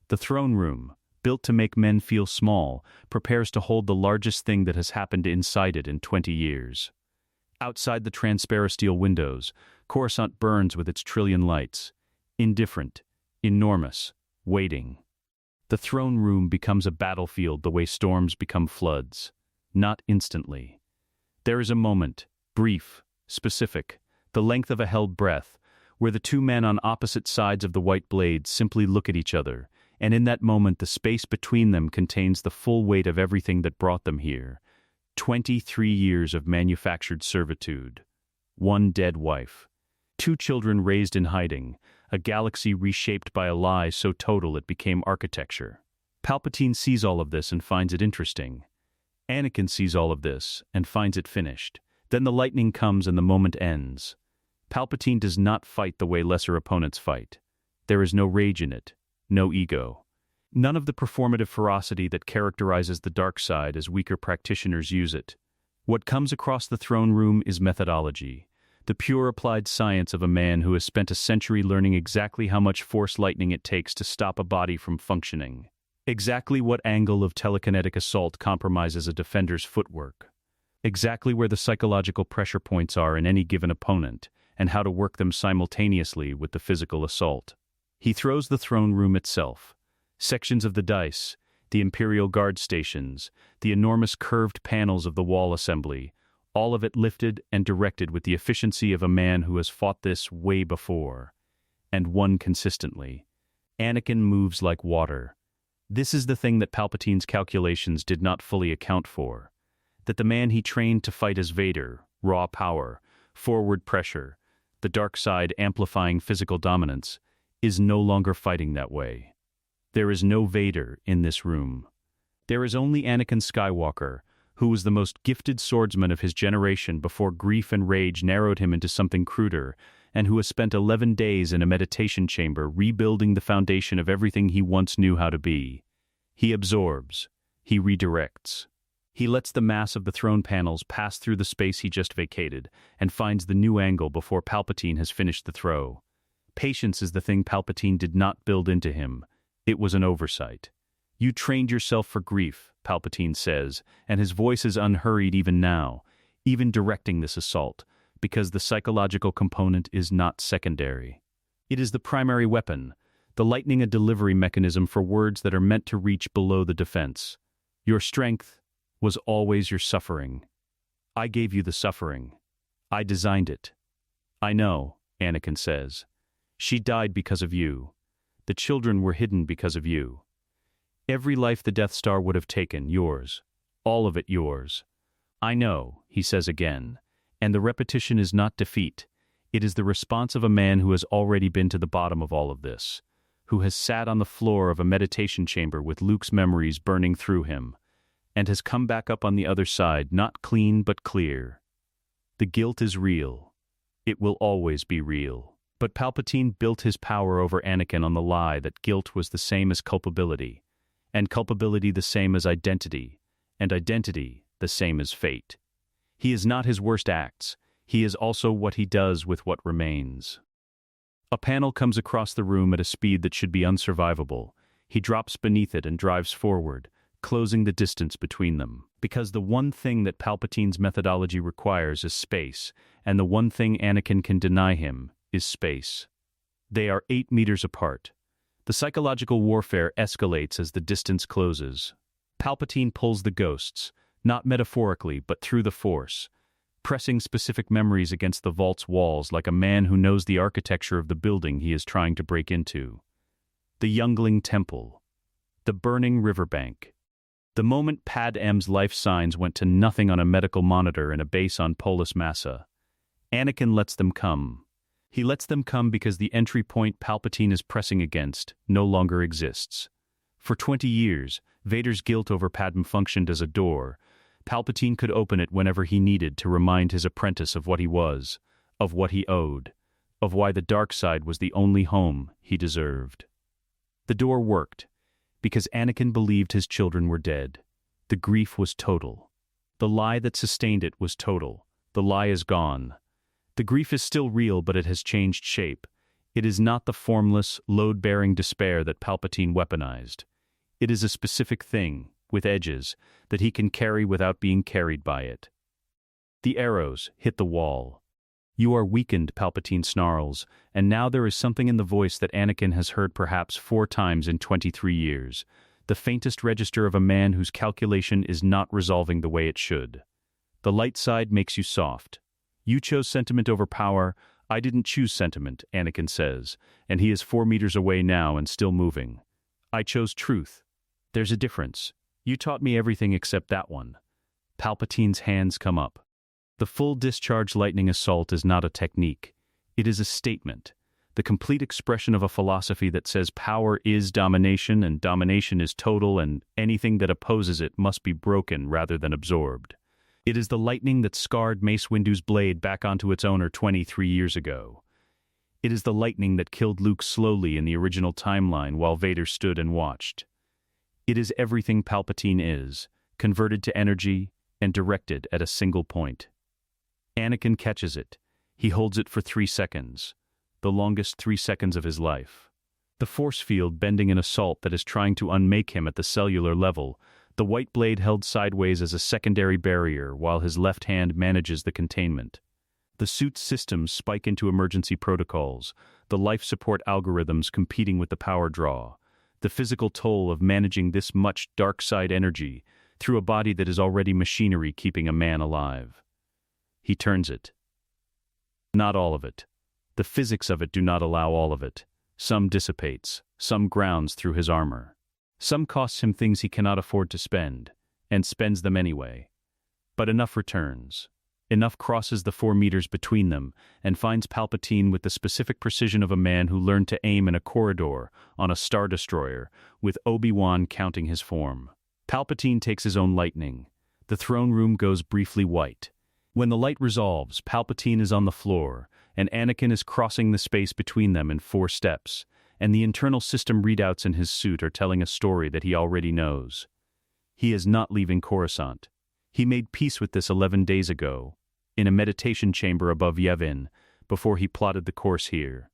The throne room, built to make men feel small, prepares to hold the largest thing that has happened inside it in 20 years. Outside the transparisteel windows, Coruscant burns with its trillion lights. Indifferent, enormous, waiting. The throne room becomes a battlefield the way storms become floods. Not instantly. There is a moment, brief, specific, the length of a held breath, where the two men on opposite sides of the white blade simply look at each other, and in that moment the space between them contains the full weight of everything that brought them here. 23 years of manufactured servitude. One dead wife. 2 children raised in hiding. A galaxy reshaped by a lie so total it became architecture. Palpatine sees all of this and finds it interesting. Anakin sees all of this and finds it finished. Then the lightning comes and the moment ends. Palpatine does not fight the way lesser opponents fight. There is no rage in it, no ego. None of the performative ferocity that characterizes the dark side as weaker practitioners use it. What comes across the throne room is methodology, the pure applied science of a man who has spent a century learning exactly how much force lightning it takes to stop a body from functioning. Exactly what angle of telekinetic assault compromises a defender's footwork. Exactly where the psychological pressure points are in any given opponent, and how to work them simultaneously with the physical assault. He throws the throne room itself. Sections of the dais, the Imperial Guard stations, the enormous curved panels of the wall assembly, all of it lifted and directed with the efficiency of a man who has fought this way before, and won consistently. Anakin moves like water. This is the thing that Palpatine's calculations did not fully account for. That the man he trained to fight as Vader, raw power, forward pressure, the dark side amplifying physical dominance, is no longer fighting that way. There is no Vader in this room. There is only Anakin Skywalker, who was the most gifted swordsman of his generation before grief and rage narrowed him into something cruder, and who has spent 11 days in a meditation chamber rebuilding the foundation of everything he once knew how to be. He absorbs. He redirects. He lets the mass of the throne panels pass through the space he just vacated, and finds the new angle before Palpatine has finished the throw. Patience is the thing Palpatine did not build into him. It was an oversight. You trained yourself for grief, Palpatine says, and his voice is unhurried even now, even directing this assault, because the psychological component is not secondary. It is the primary weapon, the lightning a delivery mechanism for words that are meant to reach below the defense. Your strength was always your suffering. I gave you the suffering. I designed it. I know, Anakin says. She died because of you. The children were hidden because of you. Every life the Death Star would have taken, yours. All of it yours. I know, he says again, and the repetition is not defeat. It is the response of a man who has already been to the bottom of all of this, who has sat on the floor of a meditation chamber with Luke's memories burning through him, and has come back up on the other side, not clean but clear. The guilt is real. It will always be real. But Palpatine built his power over Anakin on the lie that guilt was the same as culpability, and culpability the same as identity, and identity the same as fate. He is not his worst acts. He is also what he does with what remains. A panel comes across the room at a speed that should be unsurvivable. He drops beneath it and drives forward, closing the distance between them. Because the one thing that Palpatine's methodology requires is space, and the one thing Anakin can deny him is space. They are 8 meters apart. The psychological warfare escalates as the distance closes. Palpatine pulls the ghosts, not metaphorically but through the Force, pressing specific memories against the vault's walls like a man who knows the architecture of the building he is trying to break into. The Youngling Temple. The burning riverbank. The moment Pad M's life signs went to nothing on a medical monitor in a base on Polis Massa. Anakin lets them come. He lets them come because the entry point Palpatine is pressing against no longer exists. For 20 years, Vader's guilt over Padme functioned as a door. Palpatine could open it whenever he needed to remind his apprentice of what he was, of what he owed, of why the dark side was the only home he deserved. The door worked, because Anakin believed his children were dead. The grief was total. The lie that sustained it was total. The lie is gone. The grief is still real, but it has changed shape. It is not the formless, load-bearing despair that Palpatine weaponized. It is a specific thing, with edges, that he can carry without being carried by it. The arrows hit the wall. "You are weakened," Palpatine snarls, and now there is something in the voice that Anakin has heard perhaps 4 times in 23 years, the faintest register of a man whose calculation is not resolving the way it should. "The light side makes you soft. You chose sentiment over power. I didn't choose sentiment," Anakin says, and he is 4 meters away now and still moving. "I chose truth. There's a difference. You taught me everything except that one." Palpatine's hands come up. The full discharge lightning assault is not a technique. It is a statement, the complete expression of a philosophy that says power is domination and domination is total and anything that opposes it must be broken rather than absorbed. It is the lightning that scarred Mace Windu's blade back onto its owner 23 years ago. It is the lightning that killed Luke slowly in the original timeline while Vader stood and watched. It is everything Palpatine is, converted to energy and directed at a single point. Anakin catches it. He holds it for 3 seconds, the longest 3 seconds of his life. The force field bending an assault that is trying to unmake him at the cellular level, the white blade held sideways as a secondary barrier while his left hand manages the containment. The suit's systems spike into emergency protocols, the life support algorithms competing with the power draw, the physical toll of managing this much dark side energy through a body that is already machinery keeping a man alive. He turns it. Not all of it. The physics of it do not allow all of it. Some dissipates, some grounds through his armor. Some costs him things he cannot afford to spend, and spends them anyway. But enough returns. Enough crosses the 4 meters between them, and finds Palpatine with the specific precision of a man who learned to aim in a corridor on a Star Destroyer, with Obi-Wan counting his form. Palpatine takes his own lightning. The throne room goes briefly white. When the light resolves, Palpatine is on the floor, and Anakin is crossing the space between them in 4 steps, and the internal system readouts in his suit are telling a story that he already knows. He is not leaving Coruscant. He made peace with this 11 days ago, in a meditation chamber above Yavin, before he plotted the course here.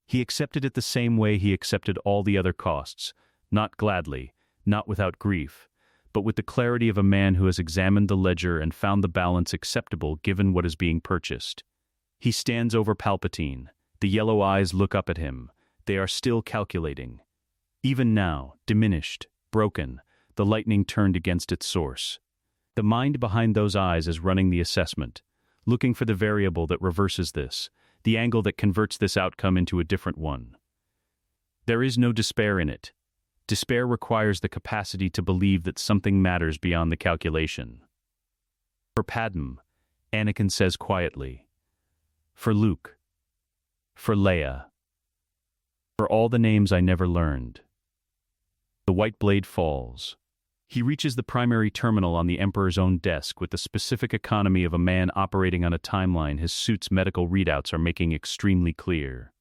He accepted it the same way he accepted all the other costs, not gladly, not without grief, but with the clarity of a man who has examined the ledger and found the balance acceptable given what is being purchased. He stands over Palpatine. The yellow eyes look up at him. They are still calculating. Even now, diminished, broken, the lightning turned against its source. The mind behind those eyes is running the assessment, looking for the variable that reverses this, the angle that converts this outcome into a different one. There is no despair in it. Despair requires the capacity to believe that something matters beyond the calculation. For Padme, Anakin says quietly. For Luke. For Leia. For all the names I never learned. The white blade falls. He reaches the primary terminal on the Emperor's own desk with the specific economy of a man operating on a timeline his suit's medical readouts are making extremely clear.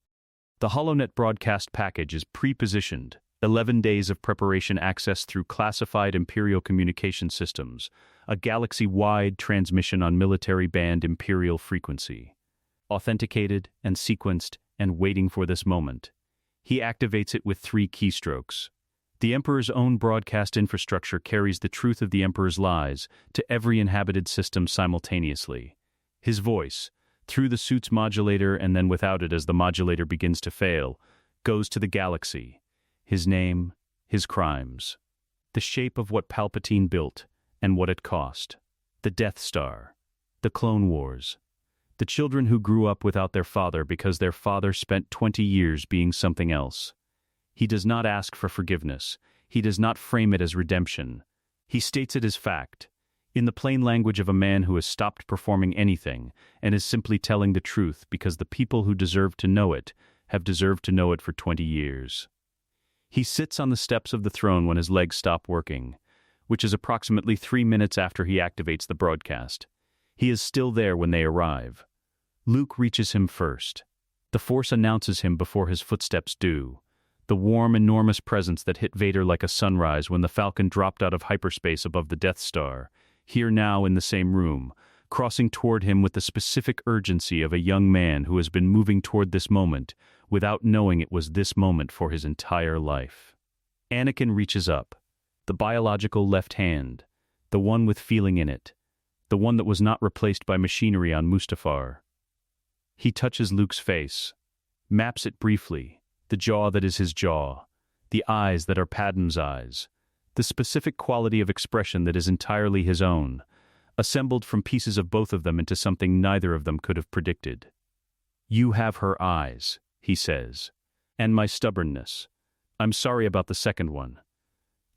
The HoloNet broadcast package is pre-positioned, 11 days of preparation access through classified Imperial communication systems, a galaxy-wide transmission on military-band Imperial frequency. Authenticated and sequenced and waiting for this moment. He activates it with 3 keystrokes. The Emperor's own broadcast infrastructure carries the truth of the Emperor's lies to every inhabited system simultaneously. His voice, through the suit's modulator and then without it as the modulator begins to fail, goes to the galaxy. His name, his crimes. The shape of what Palpatine built and what it cost. The Death Star. The Clone Wars. The children who grew up without their father because their father spent 20 years being something else. He does not ask for forgiveness. He does not frame it as redemption. He states it as fact, in the plain language of a man who has stopped performing anything and is simply telling the truth because the people who deserve to know it have deserved to know it for 20 years. He sits on the steps of the throne when his legs stop working, which is approximately 3 minutes after he activates the broadcast. He is still there when they arrive. Luke reaches him first. The Force announces him before his footsteps do. The warm, enormous presence that hit Vader like a sunrise when the Falcon dropped out of hyperspace above the Death Star, here now in the same room, crossing toward him with the specific urgency of a young man who has been moving toward this moment without knowing it was this moment for his entire life. Anakin reaches up, the biological left hand, the one with feeling in it, the one that was not replaced by machinery on Mustafar. He touches Luke's face, maps it briefly, the jaw that is his jaw, the eyes that are Padme's eyes, the specific quality of expression that is entirely his own, assembled from pieces of both of them into something neither of them could have predicted. "You have her eyes," he says, "and my stubbornness. I'm sorry about the second one."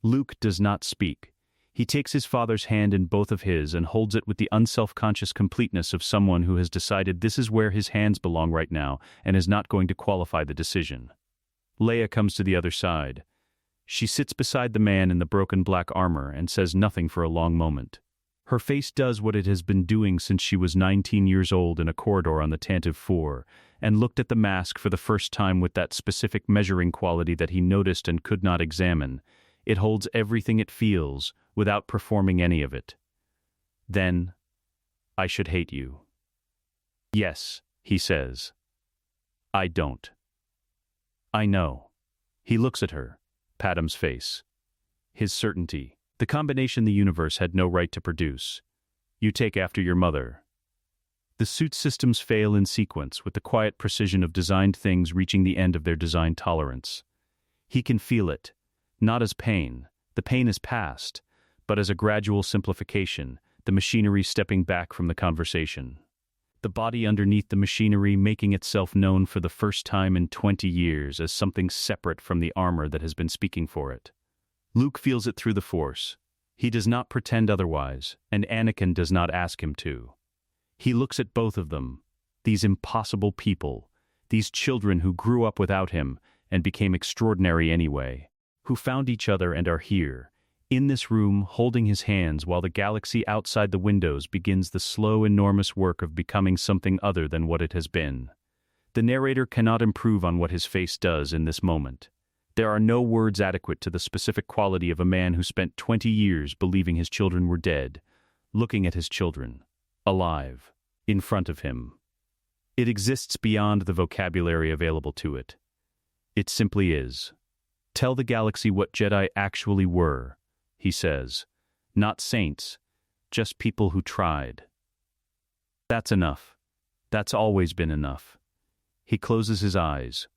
Luke does not speak. He takes his father's hand in both of his and holds it with the unself-conscious completeness of someone who has decided this is where his hands belong right now and is not going to qualify the decision. Leia comes to the other side. She sits beside the man in the broken black armor and says nothing for a long moment. Her face does what it has been doing since she was 19 years old in a corridor on the Tantive 4, and looked at the mask for the first time with that specific measuring quality that he noticed and could not examine. It holds everything it feels, without performing any of it. Then, "I should hate you." "Yes," he says. "I don't." "I know." He looks at her, Padme's face. His certainty. The combination the universe had no right to produce. "You take after your mother." The suit systems fail in sequence with the quiet precision of designed things reaching the end of their design tolerance. He can feel it, not as pain, the pain is past, but as a gradual simplification, the machinery stepping back from the conversation. The body underneath the machinery making itself known for the first time in 20 years as something separate from the armor that has been speaking for it. Luke feels it through the Force. He does not pretend otherwise, and Anakin does not ask him to. He looks at both of them, these impossible people, these children who grew up without him and became extraordinary anyway, who found each other and are here, in this room holding his hands while the galaxy outside the windows begins the slow, enormous work of becoming something other than what it has been. The narrator cannot improve on what his face does in this moment. There are no words adequate to the specific quality of a man who spent 20 years believing his children were dead, looking at his children, alive, in front of him. It exists beyond the vocabulary available to it. It simply is. "Tell the galaxy what Jedi actually were," he says. "Not saints, just people who tried." That's enough. That's always been enough. He closes his eyes.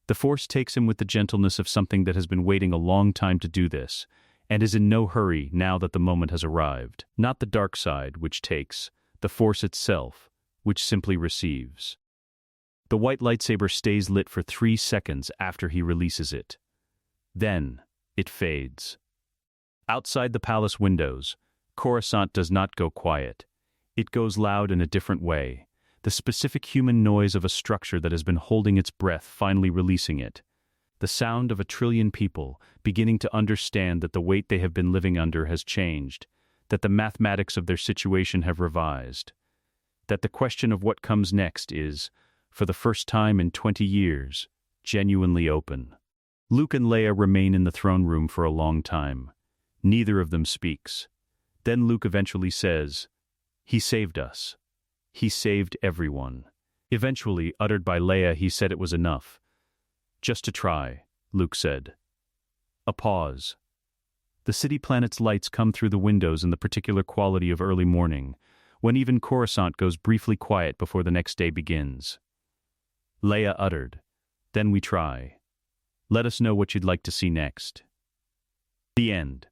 The Force takes him with the gentleness of something that has been waiting a long time to do this, and is in no hurry now that the moment has arrived. Not the dark side, which takes, the Force itself, which simply receives. The white lightsaber stays lit for 3 seconds after he releases it. Then, it fades. Outside the palace windows, Coruscant does not go quiet. It goes loud in a different way. The specific human noise of a structure that has been holding its breath finally releasing it. The sound of a trillion people beginning to understand that the weight they have been living under has changed, that the mathematics of their situation have revised, that the question of what comes next is, for the first time in 20 years, genuinely open. Luke and Leia remain in the throne room for a long time. Neither of them speaks. Then Luke eventually says, "He saved us. He saved everyone." Eventually, uttered by Leia, he said it was enough. "Just to try," Luke said. A pause. The city planet's lights come through the windows in the particular quality of early morning, when even Coruscant goes briefly quiet before the next day begins. Leia uttered, "Then we try. Let us know what you'd like to see next." The end.